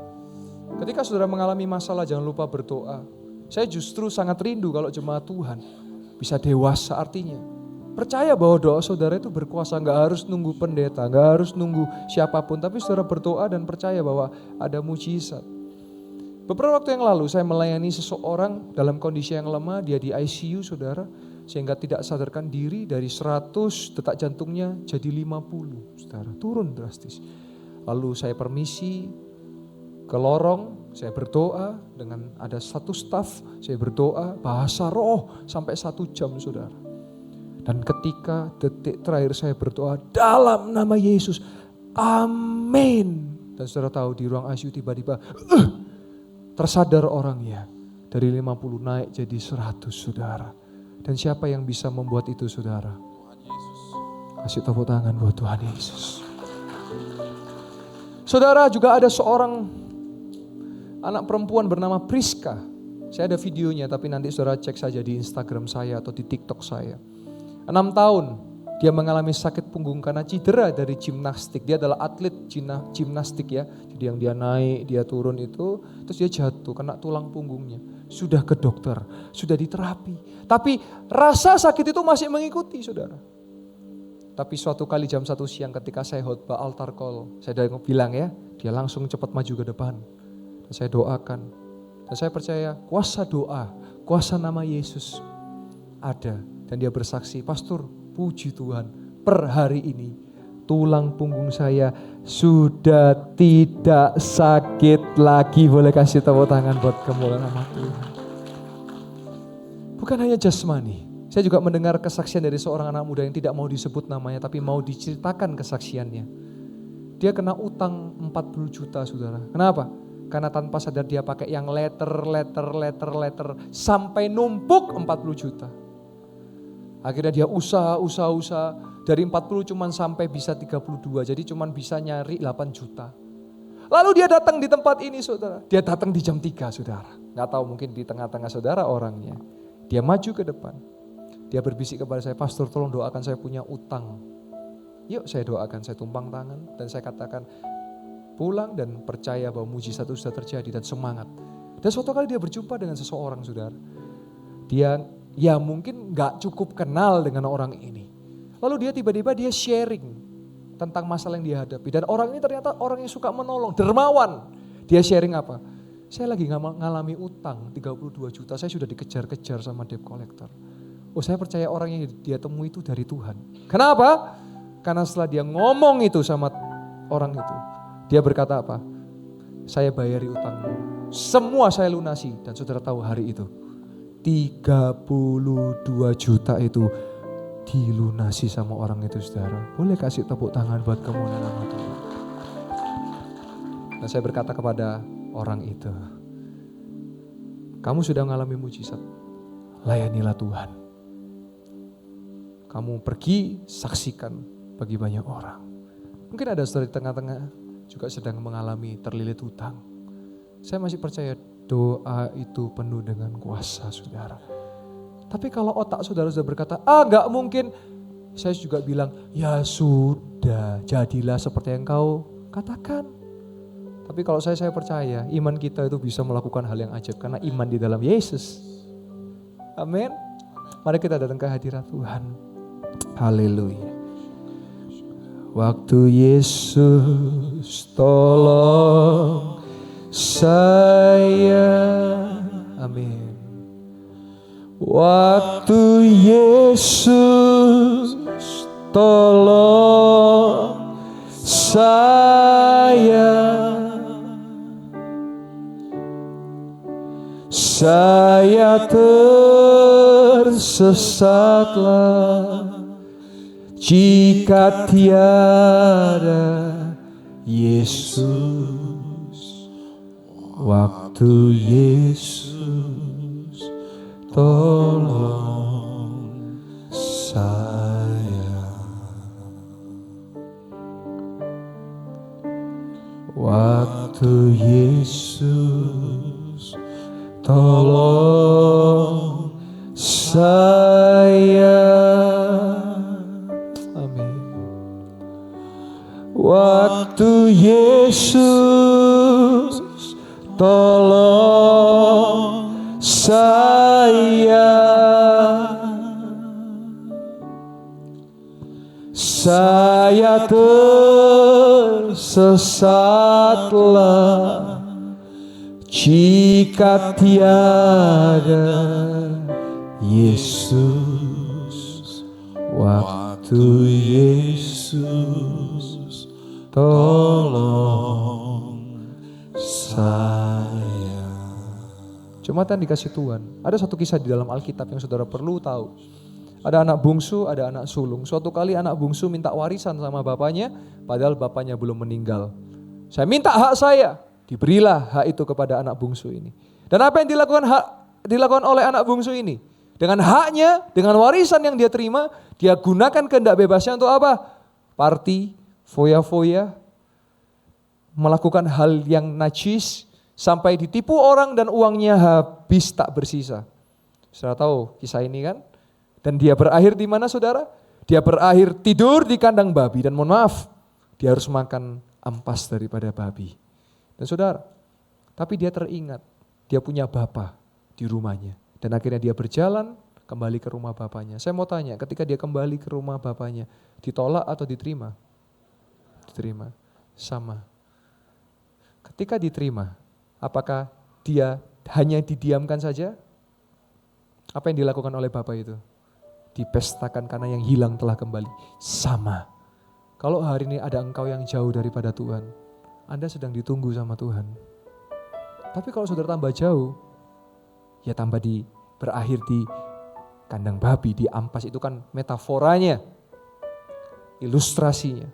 Ketika saudara mengalami masalah, jangan lupa berdoa. Saya justru sangat rindu kalau jemaat Tuhan bisa dewasa, artinya percaya bahwa doa saudara itu berkuasa. Gak harus nunggu pendeta, gak harus nunggu siapapun, tapi saudara berdoa dan percaya bahwa ada mujizat. Beberapa waktu yang lalu saya melayani seseorang dalam kondisi yang lemah, dia di ICU saudara, sehingga tidak sadarkan diri. Dari 100 detak jantungnya jadi 50 saudara, turun drastis. Lalu saya permisi ke lorong, saya berdoa dengan ada satu staf, saya berdoa bahasa roh sampai 1 jam saudara. Dan ketika detik terakhir saya berdoa dalam nama Yesus, amin. Dan saudara tahu di ruang ICU tiba-tiba tersadar orangnya. Dari 50 naik jadi 100 saudara. Dan siapa yang bisa membuat itu saudara? Tuhan Yesus. Kasih tepuk tangan buat Tuhan Yesus. Saudara, juga ada seorang anak perempuan bernama Priska. Saya ada videonya, tapi nanti saudara cek saja di Instagram saya atau di TikTok saya. 6 tahun dia mengalami sakit punggung karena cedera dari gimnastik. Dia adalah atlet gimnastik ya. Jadi yang dia naik, dia turun itu, terus dia jatuh kena tulang punggungnya. Sudah ke dokter, sudah diterapi. Tapi rasa sakit itu masih mengikuti saudara. Tapi suatu kali jam 1 siang ketika saya khotbah altar call, saya udah bilang ya, dia langsung cepat maju ke depan. Dan saya doakan. Dan saya percaya kuasa doa, kuasa nama Yesus ada. Dan dia bersaksi, pastor, puji Tuhan, per hari ini tulang punggung saya sudah tidak sakit lagi. Boleh kasih tepuk tangan buat kemuliaan nama Tuhan. Bukan hanya jasmani, saya juga mendengar kesaksian dari seorang anak muda yang tidak mau disebut namanya, tapi mau diceritakan kesaksiannya. Dia kena utang 40 juta saudara. Kenapa? Karena tanpa sadar dia pakai yang letter, sampai numpuk 40 juta. Akhirnya dia usaha, dari 40 cuman sampai bisa 32, jadi cuman bisa nyari 8 juta. Lalu dia datang di tempat ini saudara, dia datang di jam 3 saudara. Gak tahu mungkin di tengah-tengah saudara orangnya. Dia maju ke depan, dia berbisik kepada saya, pastor tolong doakan saya punya utang. Yuk saya doakan, saya tumpang tangan dan saya katakan pulang dan percaya bahwa mujizat itu sudah terjadi dan semangat. Dan suatu kali dia berjumpa dengan seseorang saudara. Dia ya mungkin gak cukup kenal dengan orang ini. Lalu dia tiba-tiba dia sharing tentang masalah yang dia hadapi. Dan orang ini ternyata orang yang suka menolong, dermawan. Dia sharing apa? Saya lagi ngalami utang 32 juta, saya sudah dikejar-kejar sama debt collector. Oh saya percaya orang yang dia temui itu dari Tuhan. Kenapa? Karena setelah dia ngomong itu sama orang itu, dia berkata apa? Saya bayari utangmu, semua saya lunasi. Dan saudara tahu hari itu 32 juta itu dilunasi sama orang itu saudara. Boleh kasih tepuk tangan buat kemuliaan nama Tuhan. Dan saya berkata kepada orang itu, kamu sudah mengalami mujizat. layanilah Tuhan. Kamu pergi, saksikan bagi banyak orang. Mungkin ada saudara di tengah-tengah juga sedang mengalami terlilit hutang. Saya masih percaya doa itu penuh dengan kuasa saudara. Tapi kalau otak saudara sudah berkata, enggak mungkin. Saya juga bilang, ya sudah, jadilah seperti yang kau katakan. Tapi kalau saya percaya iman kita itu bisa melakukan hal yang ajaib karena iman di dalam Yesus. Amin. Mari kita datang ke hadirat Tuhan. Haleluya. Waktu Yesus tolong saya. Amin. Waktu Yesus tolong saya tersesatlah jika tiada Yesus. Waktu Yesus tolong saya. Waktu Yesus tolong saya. Amin. Waktu Yesus tolong saya tersesatlah jika tiada Yesus. Waktu Yesus tolong saya. Jemaat yang dikasih Tuhan, ada satu kisah di dalam Alkitab yang saudara perlu tahu. Ada anak bungsu, ada anak sulung. Suatu kali anak bungsu minta warisan sama bapaknya, padahal bapaknya belum meninggal. Saya minta hak saya, diberilah hak itu kepada anak bungsu ini. Dan apa yang dilakukan oleh anak bungsu ini? Dengan haknya, dengan warisan yang dia terima, dia gunakan kehendak bebasnya untuk apa? Party, foya-foya, melakukan hal yang najis, sampai ditipu orang dan uangnya habis tak bersisa. Saudara tahu kisah ini kan? Dan dia berakhir di mana saudara? Dia berakhir tidur di kandang babi dan mohon maaf, dia harus makan ampas daripada babi. Dan saudara, tapi dia teringat, dia punya bapa di rumahnya. Dan akhirnya dia berjalan kembali ke rumah bapaknya. Saya mau tanya, ketika dia kembali ke rumah bapaknya, ditolak atau diterima? Diterima, sama. Ketika diterima, apakah dia hanya didiamkan saja? Apa yang dilakukan oleh bapak itu? Dipestakan karena yang hilang telah kembali. Sama. Kalau hari ini ada engkau yang jauh daripada Tuhan, Anda sedang ditunggu sama Tuhan. Tapi kalau saudara tambah jauh, ya tambah berakhir di kandang babi, di ampas, itu kan metaforanya, ilustrasinya.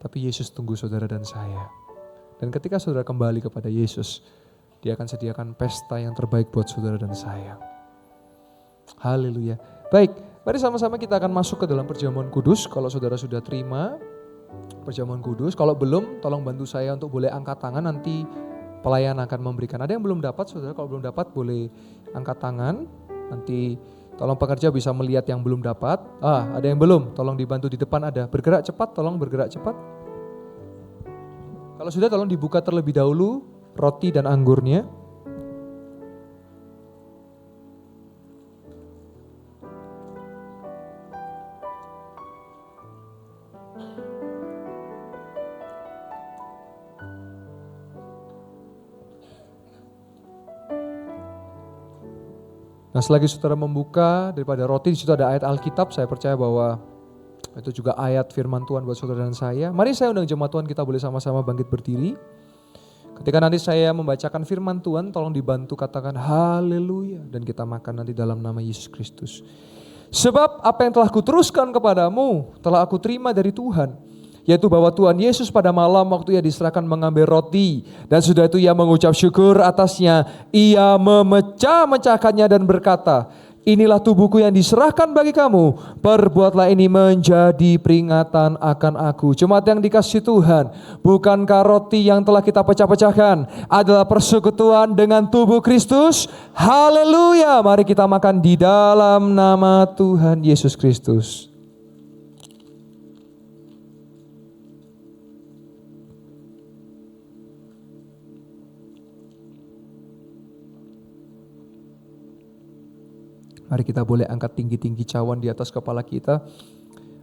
Tapi Yesus tunggu saudara dan saya. Dan ketika saudara kembali kepada Yesus, Dia akan sediakan pesta yang terbaik buat saudara dan saya. Haleluya. Baik, mari sama-sama kita akan masuk ke dalam perjamuan kudus. Kalau saudara sudah terima perjamuan kudus, kalau belum tolong bantu saya untuk boleh angkat tangan, nanti pelayan akan memberikan. Ada yang belum dapat saudara, kalau belum dapat boleh angkat tangan. Nanti tolong pekerja bisa melihat yang belum dapat. Ada yang belum, tolong dibantu di depan ada. Bergerak cepat, tolong bergerak cepat. Kalau sudah tolong dibuka terlebih dahulu roti dan anggurnya. Nah, selagi saudara membuka daripada roti, di situ ada ayat Alkitab. Saya percaya bahwa itu juga ayat firman Tuhan buat saudara dan saya. Mari saya undang jemaat Tuhan, kita boleh sama-sama bangkit berdiri. Ketika nanti saya membacakan firman Tuhan, tolong dibantu katakan haleluya. Dan kita makan nanti dalam nama Yesus Kristus. Sebab apa yang telah kuteruskan kepadamu, telah aku terima dari Tuhan. yaitu bahwa Tuhan Yesus pada malam waktu ia diserahkan mengambil roti dan sudah itu ia mengucap syukur atasnya, ia memecah-mecahkannya dan berkata, inilah tubuhku yang diserahkan bagi kamu, perbuatlah ini menjadi peringatan akan aku. Jemaat yang dikasihi Tuhan, bukankah roti yang telah kita pecah-pecahkan adalah persekutuan dengan tubuh Kristus? Haleluya, mari kita makan di dalam nama Tuhan Yesus Kristus. Mari kita boleh angkat tinggi-tinggi cawan di atas kepala kita.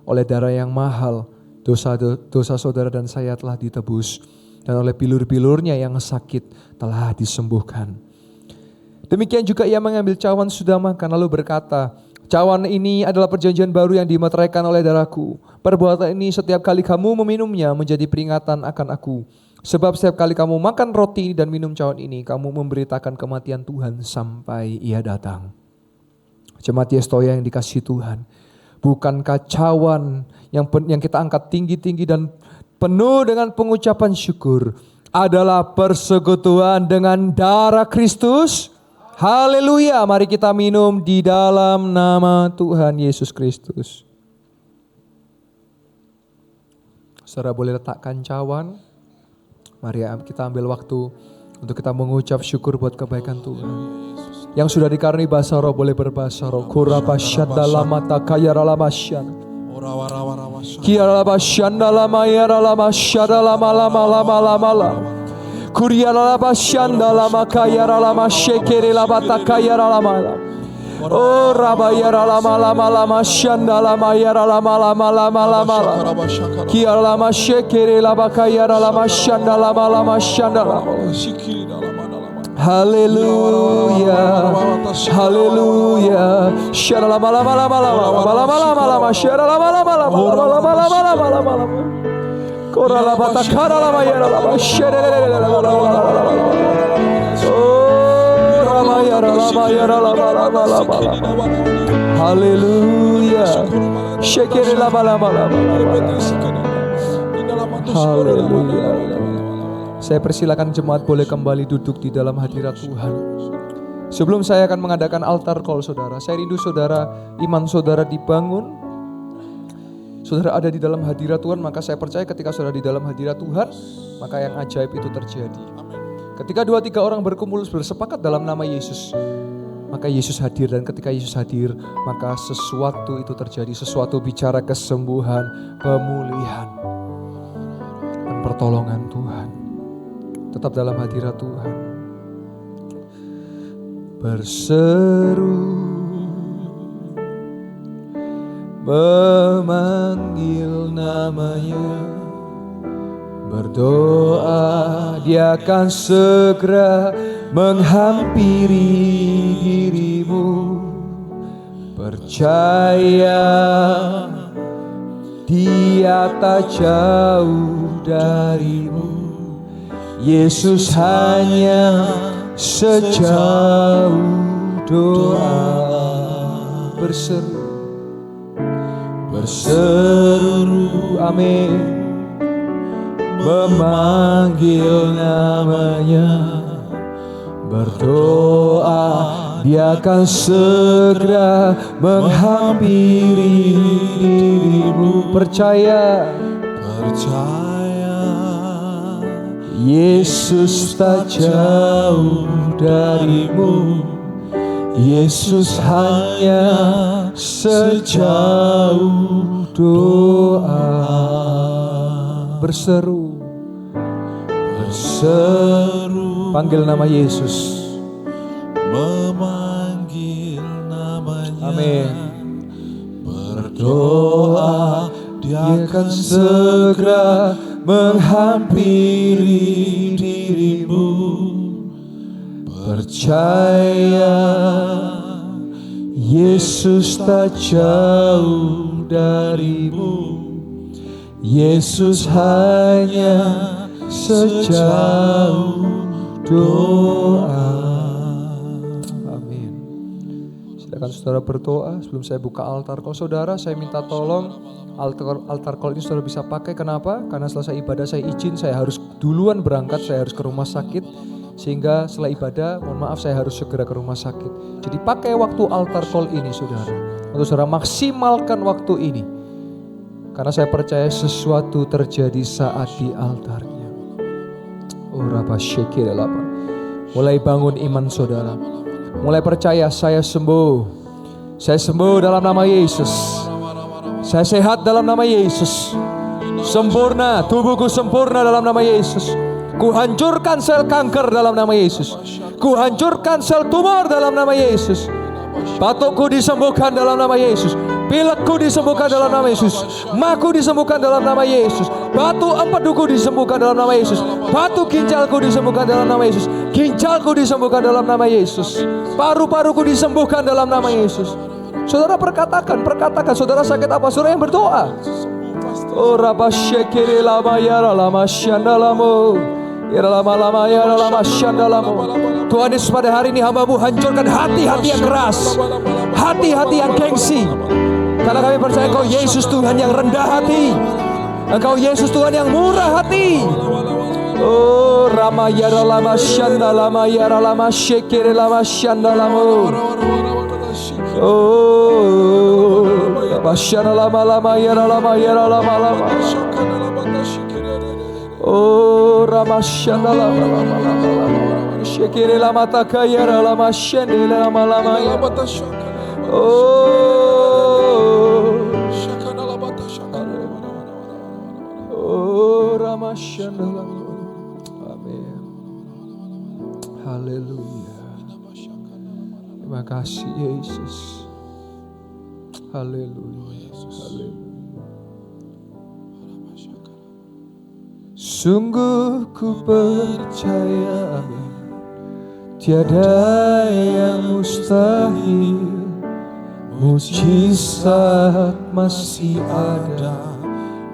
Oleh darah yang mahal, dosa saudara dan saya telah ditebus. Dan oleh bilur-bilurnya yang sakit telah disembuhkan. Demikian juga ia mengambil cawan sudah makan lalu berkata, cawan ini adalah perjanjian baru yang dimeteraikan oleh darahku. Perbuatan ini setiap kali kamu meminumnya menjadi peringatan akan aku. Sebab setiap kali kamu makan roti dan minum cawan ini, kamu memberitakan kematian Tuhan sampai ia datang. Jemaat Yestoya yang dikasihi Tuhan, bukankah cawan yang kita angkat tinggi-tinggi dan penuh dengan pengucapan syukur adalah persekutuan dengan darah Kristus? Haleluya, mari kita minum di dalam nama Tuhan Yesus Kristus. Saudara boleh letakkan cawan. Mari kita ambil waktu untuk kita mengucap syukur buat kebaikan Tuhan. Yang sudah dikaruni bahasa roh boleh berbahasa roh. Kurabashanda lamata kaya ralamasyan. Kiarabashanda lama ya ralamasya lama lama lama lama lama. Kuriarabashanda lama kaya ralamasykere labata kaya ralama. Oh rabayara lama lama lama shanda lama yara lama lama lama lama kia lama shekere lama kaya lama shanda lama lama shanda lama. Haleluya, haleluya. Shara lama lama lama lama lama lama lama shara lama lama lama lama lama lama lama lama lama. Kora lama takara lama yara lama shara lama lama lama. Haleluya. Shekere lama lama lama. Haleluya. Saya persilakan jemaat boleh kembali duduk di dalam hadirat Tuhan. Sebelum saya akan mengadakan altar call saudara, saya rindu saudara, iman saudara dibangun. Saudara ada di dalam hadirat Tuhan, maka saya percaya ketika saudara di dalam hadirat Tuhan, maka yang ajaib itu terjadi. Ketika 2-3 orang berkumpul bersepakat dalam nama Yesus, maka Yesus hadir, dan ketika Yesus hadir, maka sesuatu itu terjadi, sesuatu bicara kesembuhan, pemulihan, dan pertolongan Tuhan. Tetap dalam hadirat Tuhan. Berseru, memanggil namanya, berdoa, dia akan segera menghampiri dirimu. Percaya, dia tak jauh darimu. Yesus hanya sejauh doa. Berseru, berseru, amin, memanggil namanya, berdoa, dia akan segera menghampiri dirimu. Percaya, percaya, Yesus tak jauh darimu. Yesus hanya sejauh doa. Berseru, berseru, panggil nama Yesus, memanggil namanya, amin, berdoa, dia akan segera menghampiri dirimu. Percaya, Yesus tak jauh darimu. Yesus hanya sejauh doa. Amin. Silakan saudara berdoa sebelum saya buka altar. Kalau saudara, saya minta tolong altar call ini saudara bisa pakai. Kenapa? Karena selesai ibadah saya izin, saya harus duluan berangkat, saya harus ke rumah sakit. Sehingga setelah ibadah, mohon maaf saya harus segera ke rumah sakit. Jadi pakai waktu altar call ini saudara. Untuk saudara maksimalkan waktu ini. Karena saya percaya sesuatu terjadi saat di altarnya. Oh Rabba Shekirelapa. Mulai bangun iman saudara. Mulai percaya saya sembuh. Saya sembuh dalam nama Yesus. Saya sehat dalam nama Yesus. Sempurna, tubuhku sempurna dalam nama Yesus. Ku hancurkan sel kanker dalam nama Yesus. Ku hancurkan sel tumor dalam nama Yesus. Batukku disembuhkan dalam nama Yesus. Pilekku disembuhkan dalam nama Yesus. Maku disembuhkan dalam nama Yesus. Batu empeduku disembuhkan dalam nama Yesus. Batu ginjalku disembuhkan dalam nama Yesus. Ginjalku disembuhkan dalam nama Yesus. Paru-paruku disembuhkan dalam nama Yesus. Saudara perkatakan, saudara sakit apa? Saudara yang berdoa. Oh Rabba Shekiri lama ya lama syandalamu. Ya lama ya lama syandalamu. Tuhan Yesus pada hari ini hamba-Mu hancurkan hati-hati yang keras. Hati-hati yang gengsi. Karena kami percaya Engkau Yesus Tuhan yang rendah hati. Engkau Yesus Tuhan yang murah hati. Oh Rama ya lama syandalama ya lama Shekiri lama syandalamu. Oh, Bashana lama ya lama. Oh, Ramashana lama. Shekere lama takaya lama shende lama. Oh, Ramashana lama. Amin. Haleluya. Terima kasih Yesus. Haleluya. Sungguh ku percaya, amin, tiada yang mustahil. Mujizat masih ada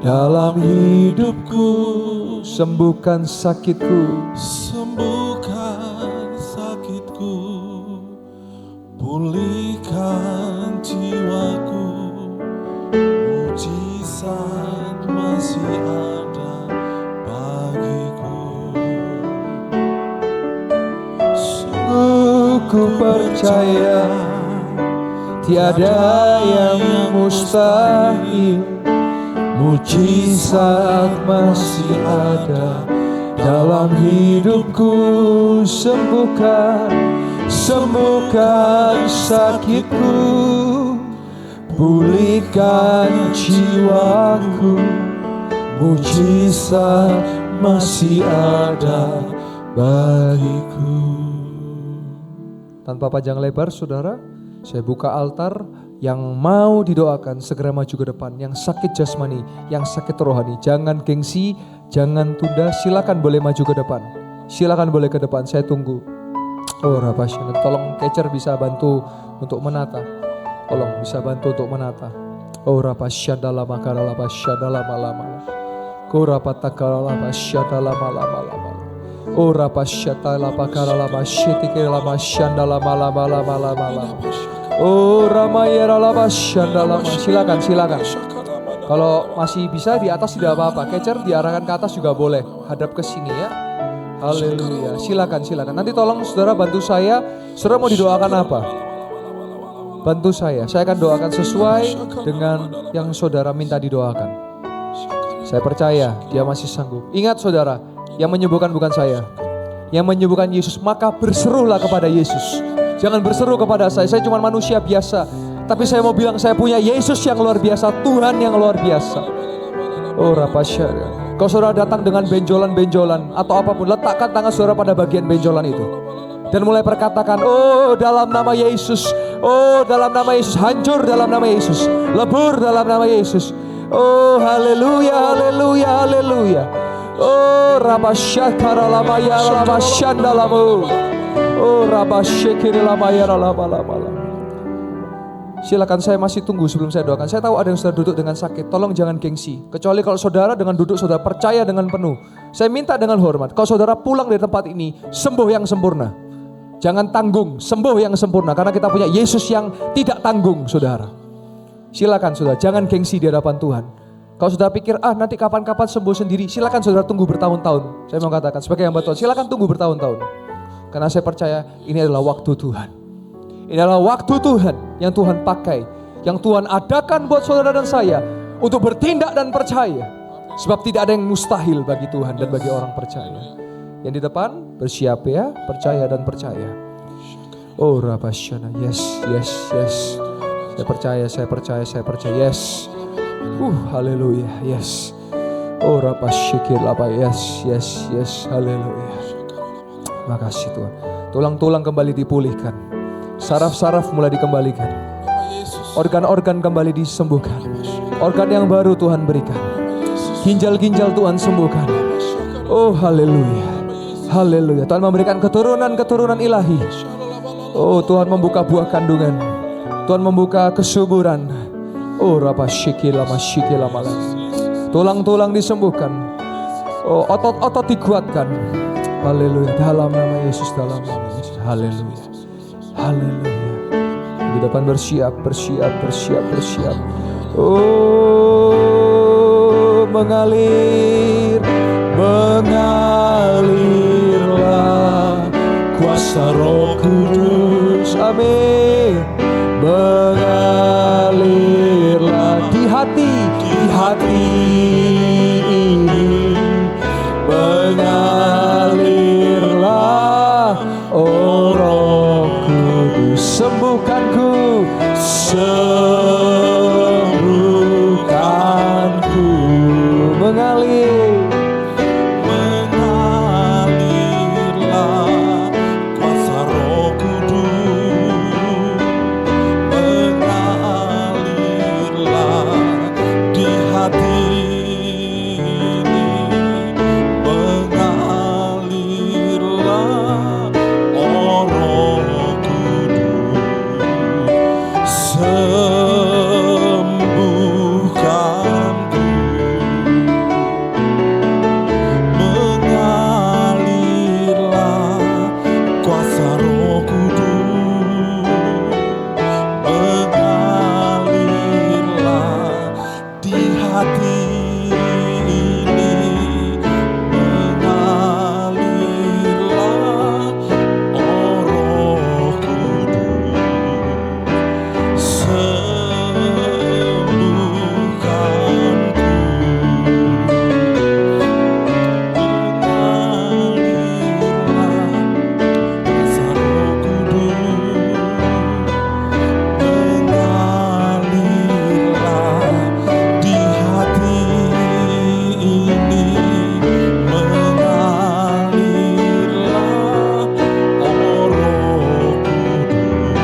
dalam hidupku. Sembuhkan sakitku. Pulihkan jiwaku, mujizat masih ada bagiku. Sungguh ku percaya, tiada yang mustahil. Mujizat masih ada dalam hidupku. Sembuhkan sakitku, pulihkan jiwaku. Mujizat masih ada bagiku. Tanpa panjang lebar saudara, saya buka altar. Yang mau didoakan segera maju ke depan. Yang sakit jasmani, yang sakit rohani, jangan gengsi, jangan tunda. Silakan boleh maju ke depan. Silakan boleh ke depan, saya tunggu. Oh Rabashana, tolong catcher bisa bantu untuk menata. Tolong bisa bantu untuk menata. Oh Rabashana lama kara Rabashana lama. Ko rapatakara Rabashana lama. Oh Rabashana lama kara Rabashiti kara Rabashana lama. Oh Ramayera Rabashana lama. Silakan. Kalau masih bisa di atas tidak apa-apa. Catcher diarahkan ke atas juga boleh. Hadap ke sini ya. Haleluya. Silakan. Nanti tolong saudara bantu saya. Saudara mau didoakan apa? Bantu saya. Saya akan doakan sesuai dengan yang saudara minta didoakan. Saya percaya dia masih sanggup. Ingat saudara, yang menyembuhkan bukan saya. Yang menyembuhkan Yesus. Maka berserulah kepada Yesus. Jangan berseru kepada saya cuma manusia biasa. Tapi saya mau bilang saya punya Yesus yang luar biasa. Tuhan yang luar biasa. Oh Rapasyara. Kalau saudara datang dengan benjolan-benjolan atau apapun, letakkan tangan saudara pada bagian benjolan itu. Dan mulai perkatakan, oh dalam nama Yesus. Oh dalam nama Yesus. Hancur dalam nama Yesus. Lebur dalam nama Yesus. Oh haleluya. Oh Rabasyakara lamaya rabasyandalamu. Oh Rabasyakiri lamaya lama. Silakan, saya masih tunggu sebelum saya doakan. Saya tahu ada yang sudah duduk dengan sakit. Tolong jangan gengsi. Kecuali kalau saudara dengan duduk saudara percaya dengan penuh. Saya minta dengan hormat. Kalau saudara pulang dari tempat ini sembuh yang sempurna. Jangan tanggung, sembuh yang sempurna. Karena kita punya Yesus yang tidak tanggung saudara. Silakan saudara, jangan gengsi di hadapan Tuhan. Kalau sudah pikir, nanti kapan-kapan sembuh sendiri, silakan saudara tunggu bertahun-tahun. Saya mau katakan sebagai hamba Tuhan, silakan tunggu bertahun-tahun. Karena saya percaya ini adalah waktu Tuhan. Ini adalah waktu Tuhan yang Tuhan pakai, yang Tuhan adakan buat saudara dan saya untuk bertindak dan percaya. Sebab tidak ada yang mustahil bagi Tuhan dan bagi orang percaya. Yang di depan bersiap ya, percaya dan percaya. Oh Rabbashana, yes. Saya percaya, yes. Haleluya, yes. Oh Rabbashikir lapa, yes, haleluya. Makasih Tuhan. Tulang-tulang kembali dipulihkan. Saraf-saraf mulai dikembalikan. Organ-organ kembali disembuhkan. Organ yang baru Tuhan berikan. Ginjal-ginjal Tuhan sembuhkan. Oh haleluya. Haleluya. Tuhan memberikan keturunan-keturunan ilahi. Oh Tuhan membuka buah kandungan. Tuhan membuka kesuburan. Oh Rabbashikila masyikila malam. Tulang-tulang disembuhkan. Oh otot-otot dikuatkan. Haleluya. Dalam nama Yesus, dalam nama Yesus. Haleluya. Haleluya. Di depan bersiap. Oh mengalirlah kuasa Roh Kudus. Amin. Mengalirlah di hati ini. Mengalirlah oh Roh Kudus. Sembuhkanku. Mengalirlah kuasa Roh Kudus. Mengalirlah di hati ini. Mengalirlah oh Roh Kudus. Sembuhkanku. Mengalirlah kuasa Roh Kudus. Mengalirlah di hati ini. Mengalirlah oh Roh Kudus. Sembuhkanku. Mengalirlah kuasa Roh Kudus. Mengalirlah di hati ini. Mengalirlah oh Roh Kudus. Sembuhkanku. Mengalirlah kuasa Roh Kudus. Mengalirlah di hati ini. Mengalirlah oh Roh Kudus.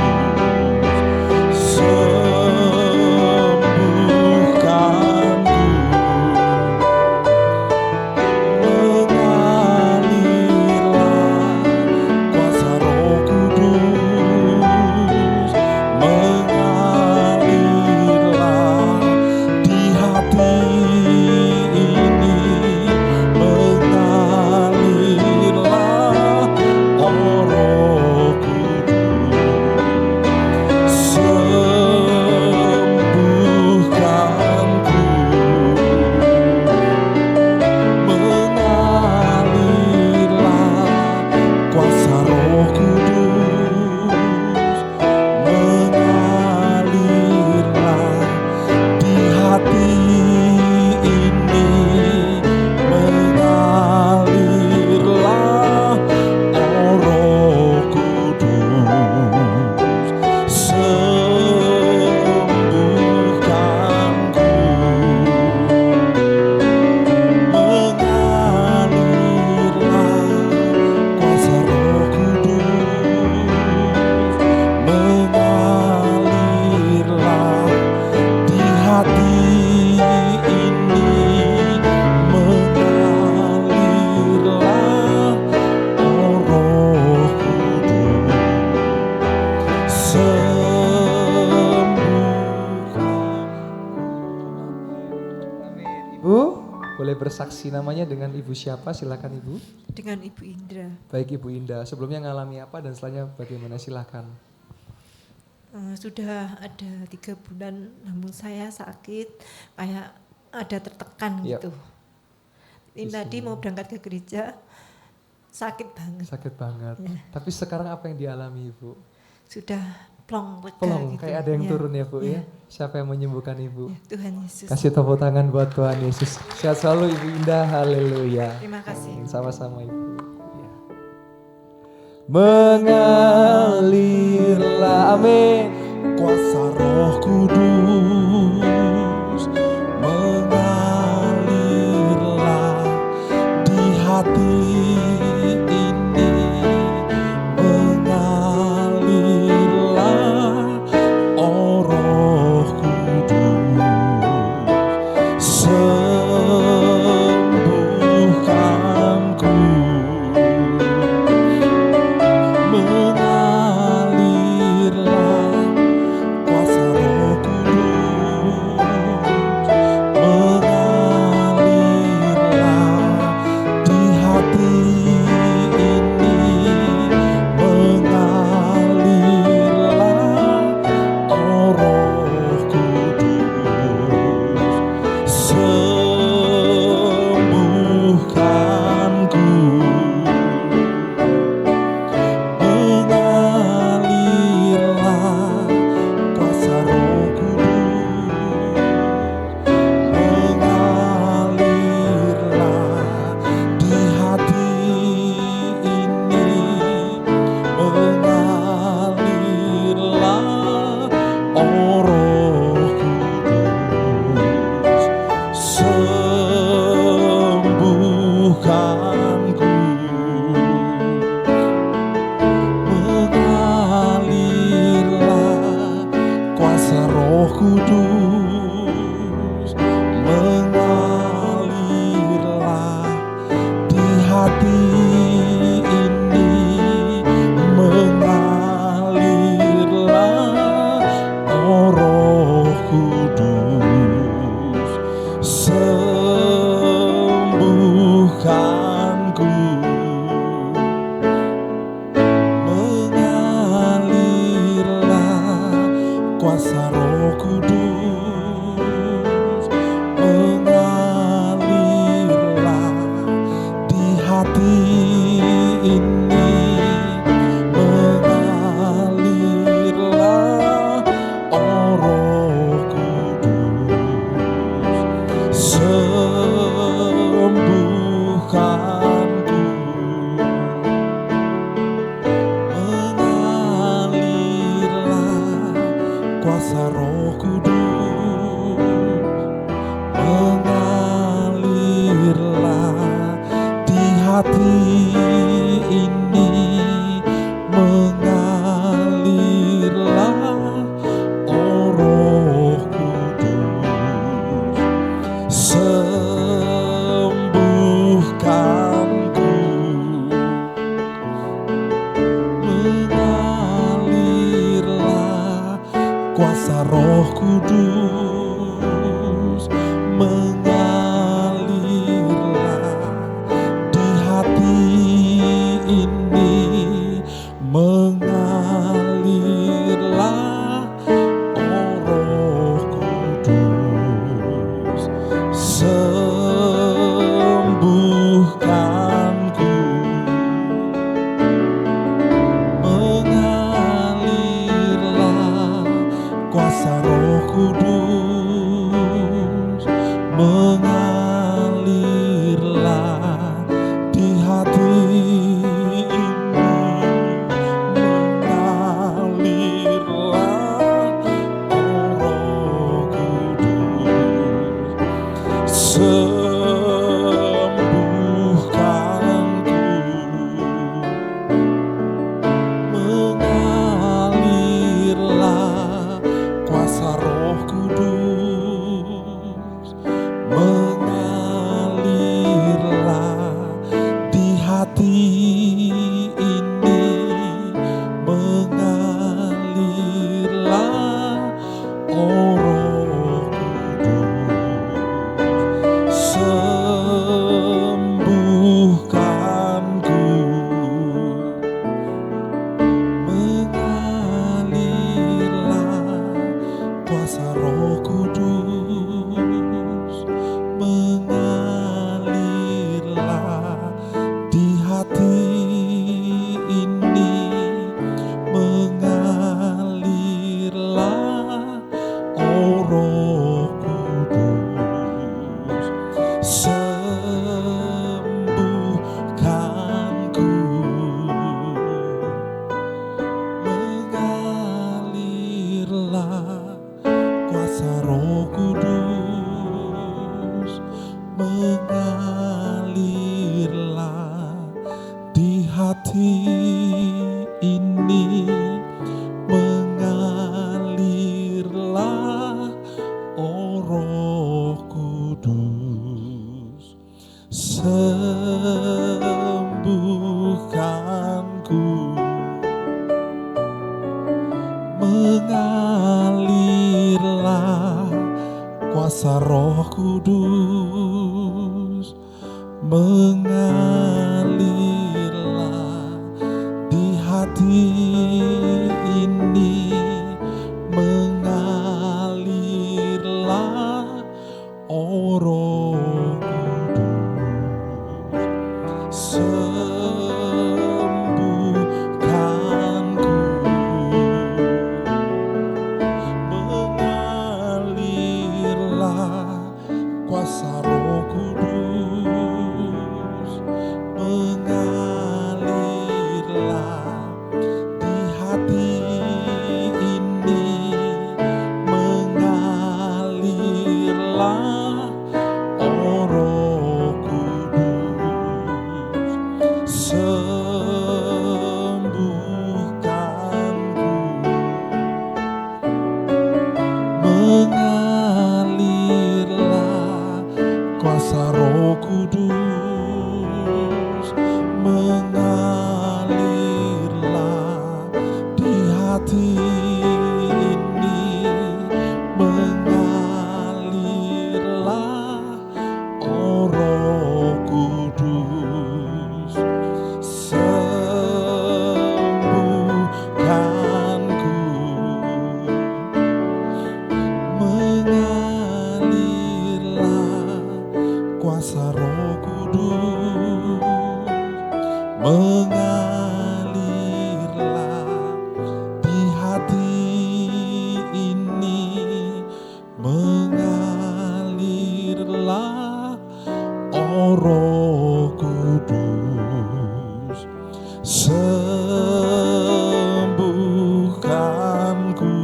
Sembuhkanku. Mengalirlah kuasa Roh Kudus. Mengalirlah di hati ini. Mengalirlah oh Roh Kudus. Sembuhkanku. Mengalirlah kuasa Roh Kudus. Mengalirlah di hati ini. Mengalirlah oh Roh Kudus. Sembuhkan. Ibu, boleh bersaksi namanya dengan Ibu siapa? Silakan Ibu. Dengan Ibu Indra. Baik Ibu Indah, sebelumnya ngalami apa dan setelahnya bagaimana? Silakan. Sudah ada 3 bulan lambung saya sakit, kayak ada tertekan Ya. gitu. Ini tadi mau berangkat ke gereja, sakit banget. Sakit banget. Ya. Tapi sekarang apa yang dialami Ibu? Sudah plong lega Pelong, gitu. kayak ada yang Ya. turun ya Bu Ya. ya. Siapa yang menyembuhkan Ibu? Ya, Tuhan Yesus. Kasih tepuk tangan buat Tuhan Yesus. Sehat selalu Ibu Indah, haleluya. Terima kasih. Sama-sama Ibu. Ya. Mengalirlah, amin. Kuasa Roh Kudus mengalirlah di hati ini, mengalirlah oh Roh Kudus, sembuhkanku, mengalirlah kuasa Roh Kudus, mengalirlah di hati ini, mengalirlah oh Roh Kudus, sembuhkanku, mengalirlah kuasa Roh Kudus, mengalirlah di hati ini, mengalirlah oh Roh Kudus, sembuhkanku, mengalirlah kuasa Roh Kudus, mengalirlah di hati ini, mengalirlah oh Roh Kudus, sembuhkanku, mengalirlah kuasa Roh Kudus, mengalirlah di hati ini, mengalirlah oh Roh Kudus, sembuhkanku, mengalirlah kuasa Roh Kudus, mengalirlah di hati ini, mengalirlah oh Roh Kudus, sembuhkanku, mengalirlah kuasa Roh Kudus, mengalirlah di hati ini, mengalirlah oh Roh Kudus, sembuhkanku, mengalirlah kuasa Roh Kudus, mengalirlah di hati ini, mengalirlah oh Roh Kudus, sembuhkanku, mengalirlah kuasa Roh Kudus, mengalirlah di hati ini, mengalirlah oh Roh Kudus, sembuhkanku, mengalirlah hati ini mengalirlah, oh Roh Kudus, sembuhkanku. Mengalirlah kuasa Roh Kudus, mengalirlah di hati ini, mengalirlah, oh Roh Kudus, sembuhkanku. Mengalirlah kuasa Roh Kudus, mengalirlah di hati ini, mengalirlah, oh Roh Kudus, sembuhkanku. Mengalirlah kuasa Roh Kudus, mengalirlah di hati ini, mengalirlah, oh Roh Kudus, sembuhkanku. Mengalirlah kuasa Roh Kudus, mengalirlah di hati ini, mengalirlah, oh Roh Kudus, sembuhkanku.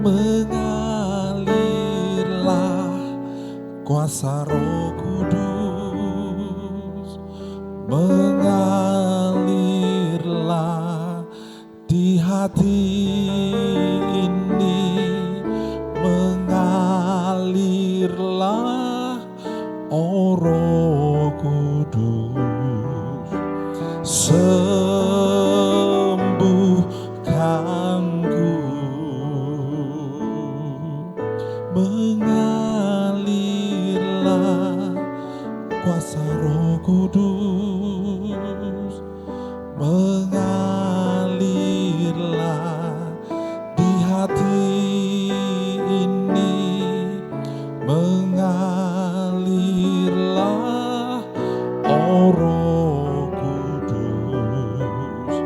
Mengalirlah kuasa Roh Kudus, mengalirlah di hati ini, mengalirlah, oh Roh Kudus, sembuhkanku. Mengalirlah kuasa Roh Kudus, mengalirlah di hati ini, mengalirlah, oh Roh Kudus,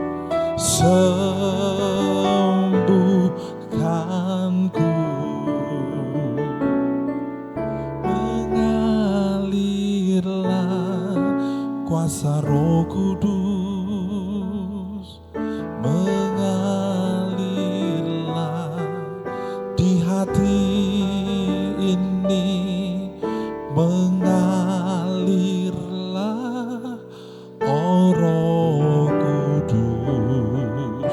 sembuhkanku. Mengalirlah kuasa Roh Kudus, mengalirlah di hati ini, mengalirlah, oh Roh Kudus,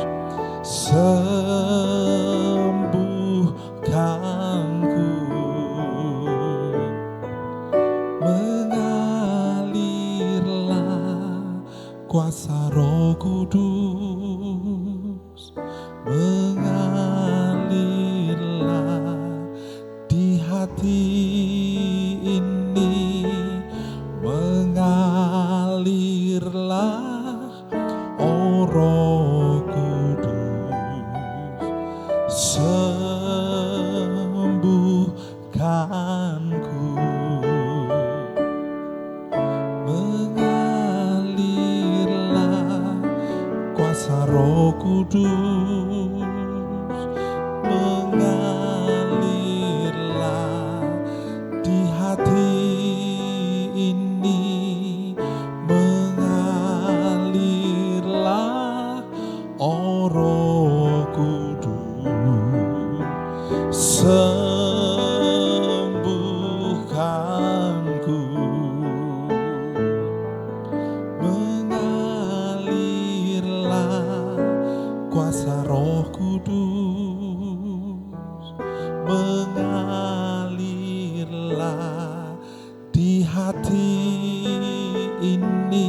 sembuhkanku. Mengalirlah kuasa Roh Kudus, mengalirlah di hati ini, mengalirlah, oh Roh Kudus, sembuhkanku. Mengalirlah kuasa Roh Kudus, mengalirlah di hati ini, mengalirlah, oh Roh Kudus, sembuhkanku. ini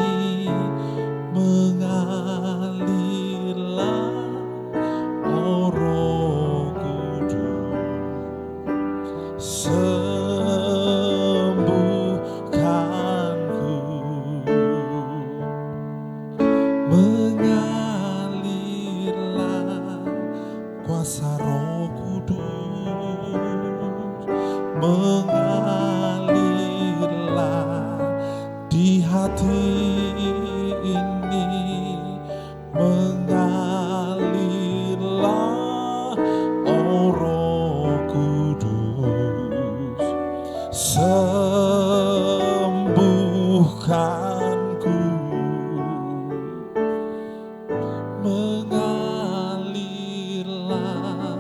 mengalirlah oh Roh Kudus, sembuhkanku. Mengalirlah kuasa Roh Kudus, mengalirlah di hati ini, mengalirlah oh Roh Kudus, sembuhkanku. Mengalirlah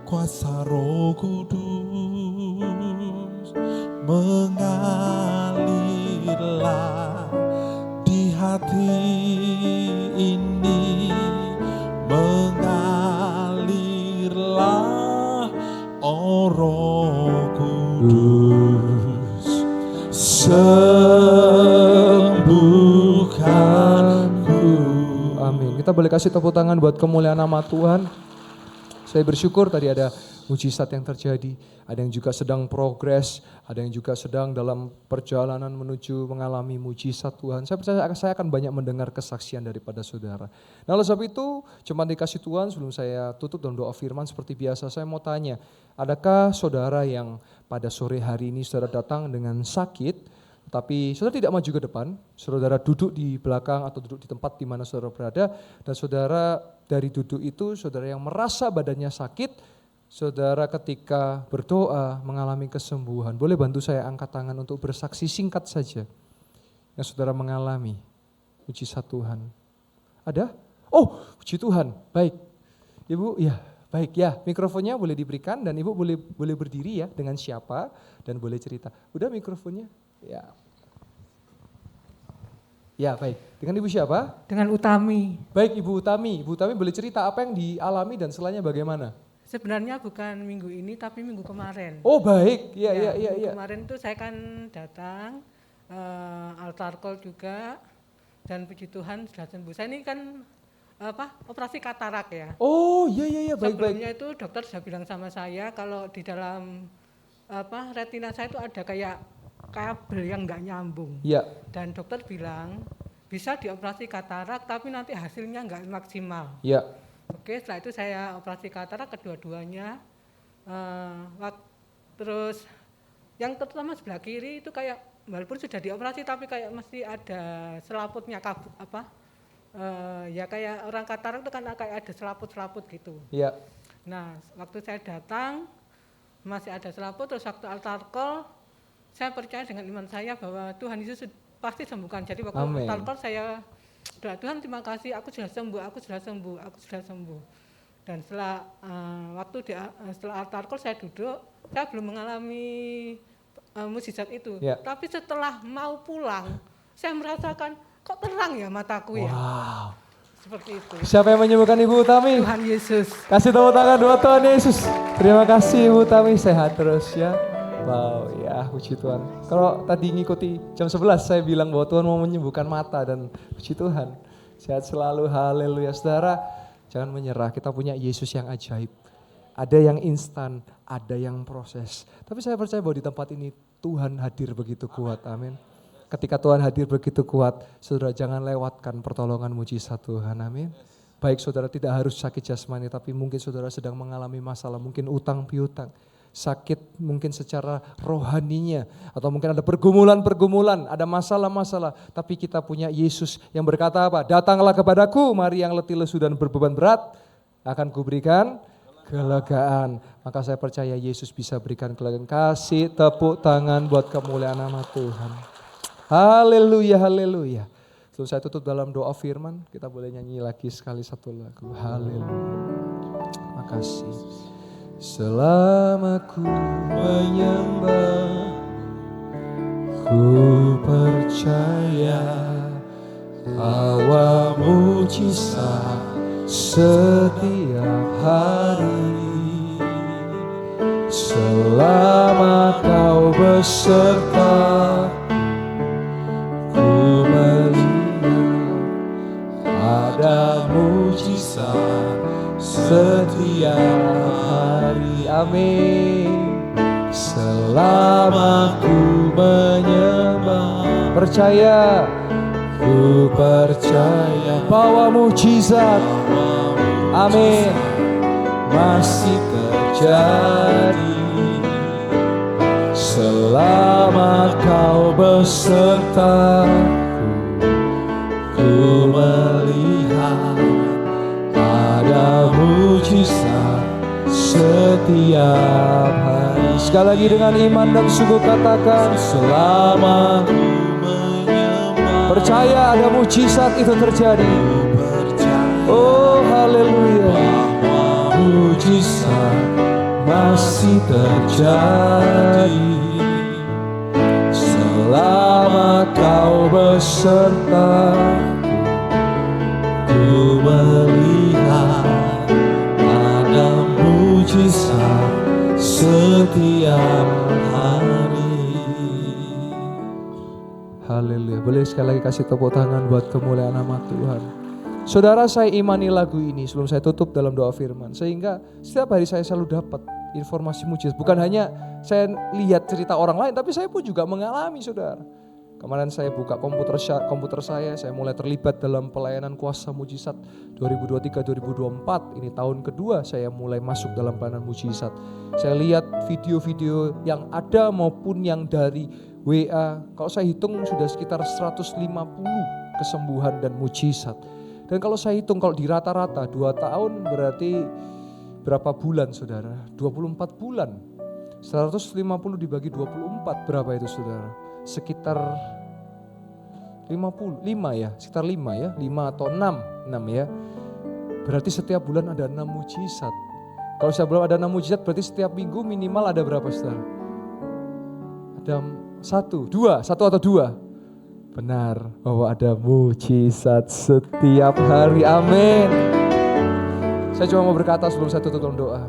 kuasa Roh Kudus, mengalirlah di hati ini, mengalirlah oh Roh Kudus, sembuhkanku. Amin. Kita boleh kasih tepuk tangan buat kemuliaan nama Tuhan. Saya bersyukur tadi ada mujizat yang terjadi, ada yang juga sedang progres, ada yang juga sedang dalam perjalanan menuju mengalami mujizat Tuhan. Saya percaya saya akan banyak mendengar kesaksian daripada saudara. Nah, oleh sebab itu, jemaat dikasih Tuhan, sebelum saya tutup dalam doa firman seperti biasa, saya mau tanya, adakah saudara yang pada sore hari ini saudara datang dengan sakit, tapi saudara tidak maju ke depan, saudara duduk di belakang atau duduk di tempat di mana saudara berada, dan saudara dari duduk itu, saudara yang merasa badannya sakit, saudara ketika berdoa mengalami kesembuhan. Boleh bantu saya angkat tangan untuk bersaksi singkat saja yang saudara mengalami mujizat Tuhan. Ada? Oh, puji Tuhan. Baik. Ibu, ya, baik ya. Mikrofonnya boleh diberikan dan Ibu boleh berdiri ya dengan siapa dan boleh cerita. Udah mikrofonnya? Ya. Ya, baik. Dengan Ibu siapa? Dengan Utami. Baik, Ibu Utami. Ibu Utami boleh cerita apa yang dialami dan setelahnya bagaimana? Sebenarnya bukan minggu ini tapi minggu kemarin. Oh, baik. Iya. Minggu kemarin tuh saya kan datang altar call juga dan puji Tuhan sudah sembuh. Saya ini kan operasi katarak ya. Oh, iya, baik. Sebelumnya itu dokter sudah bilang sama saya kalau di dalam retina saya itu ada kayak kabel yang nggak nyambung. Iya. Dan dokter bilang bisa dioperasi katarak tapi nanti hasilnya nggak maksimal. Iya. Oke, setelah itu saya operasi katarak kedua-duanya. Terus yang terutama sebelah kiri itu kayak walaupun sudah dioperasi tapi kayak masih ada selaputnya ya kayak orang katarak itu kan kayak ada selaput-selaput gitu. Iya. Nah, waktu saya datang masih ada selaput, terus waktu altar call saya percaya dengan iman saya bahwa Tuhan Yesus pasti sembuhkan. Jadi waktu Amin. altar call saya doa, Tuhan terima kasih, aku sudah sembuh. Dan setelah setelah altar call saya duduk, saya belum mengalami mujizat itu. Ya. Tapi setelah mau pulang, saya merasakan kok terang ya mataku ya. Wow. Seperti itu. Siapa yang menyembuhkan Ibu Utami? Tuhan Yesus. Kasih tepuk tangan buat Tuhan Yesus. Terima kasih Ibu Utami, sehat terus ya. Wow, ya puji Tuhan. Kalau tadi ngikuti jam 11 saya bilang bahwa Tuhan mau menyembuhkan mata dan puji Tuhan. Sehat selalu, haleluya. Saudara, jangan menyerah, kita punya Yesus yang ajaib. Ada yang instan, ada yang proses. Tapi saya percaya bahwa di tempat ini Tuhan hadir begitu kuat, amin. Ketika Tuhan hadir begitu kuat, saudara jangan lewatkan pertolongan mujizat Tuhan, amin. Baik saudara tidak harus sakit jasmani, tapi mungkin saudara sedang mengalami masalah, mungkin utang piutang. Sakit mungkin secara rohaninya, atau mungkin ada pergumulan-pergumulan, ada masalah-masalah, tapi kita punya Yesus yang berkata apa? Datanglah kepadaku, mari yang letih lesu dan berbeban berat, akan kuberikan kelegaan. Maka saya percaya Yesus bisa berikan kelegaan. Kasih tepuk tangan buat kemuliaan nama Tuhan. Haleluya, haleluya. Sebelum saya tutup dalam doa firman, kita boleh nyanyi lagi sekali satu lagu. Haleluya. Makasih. Selama ku menyembah, ku percaya bahwa mujizat setiap hari. Selama kau beserta Amin. Selama ku menyembah, percaya, ku percaya bahwa mujizat, amin, masih terjadi. Selama kau besertaku, ku melihat ada mujizat setiap hari. Sekali lagi dengan iman dan sungguh katakan, selama ku menyembah, percaya ada mujizat itu terjadi. Oh haleluya, mujizat masih terjadi. Selama kau besertaku, ku melihat ada mujizat setiap hari. Haleluya. Boleh sekali lagi kasih tepuk tangan buat kemuliaan nama Tuhan. Saudara, saya imani lagu ini sebelum saya tutup dalam doa firman, sehingga setiap hari saya selalu dapat informasi mujizat. Bukan hanya saya lihat cerita orang lain, tapi saya pun juga mengalami, saudara. Kemarin saya buka komputer saya mulai terlibat dalam pelayanan kuasa mujizat 2023-2024. Ini tahun kedua saya mulai masuk dalam pelayanan mujizat. Saya lihat video-video yang ada maupun yang dari WA. Kalau saya hitung sudah sekitar 150 kesembuhan dan mujizat. Dan kalau saya hitung kalau di rata-rata 2 tahun berarti berapa bulan, saudara? 24 bulan. 150 dibagi 24 berapa itu, saudara? Sekitar 5 ya, sekitar 5 ya, 5 atau 6 ya. Berarti setiap bulan ada 6 mujizat. Kalau setiap bulan ada 6 mujizat berarti setiap minggu minimal ada berapa, saudara? Ada 1 atau 2? Benar, bahwa ada mujizat setiap hari, amin. Saya cuma mau berkata sebelum saya tutup dalam doa,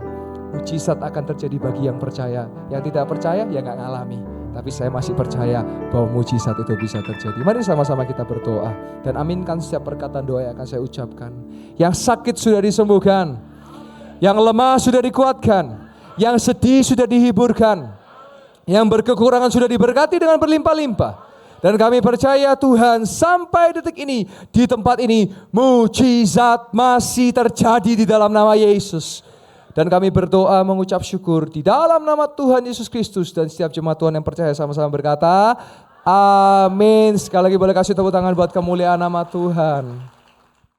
mujizat akan terjadi bagi yang percaya. Yang tidak percaya ya gak ngalami. Tapi saya masih percaya bahwa mujizat itu bisa terjadi. Mari sama-sama kita berdoa dan aminkan setiap perkataan doa yang akan saya ucapkan. Yang sakit sudah disembuhkan, yang lemah sudah dikuatkan, yang sedih sudah dihiburkan, yang berkekurangan sudah diberkati dengan berlimpah-limpah. Dan kami percaya Tuhan sampai detik ini di tempat ini mujizat masih terjadi di dalam nama Yesus. Dan kami berdoa mengucap syukur di dalam nama Tuhan Yesus Kristus. Dan setiap jemaat Tuhan yang percaya sama-sama berkata, amin. Sekali lagi boleh kasih tepuk tangan buat kemuliaan nama Tuhan.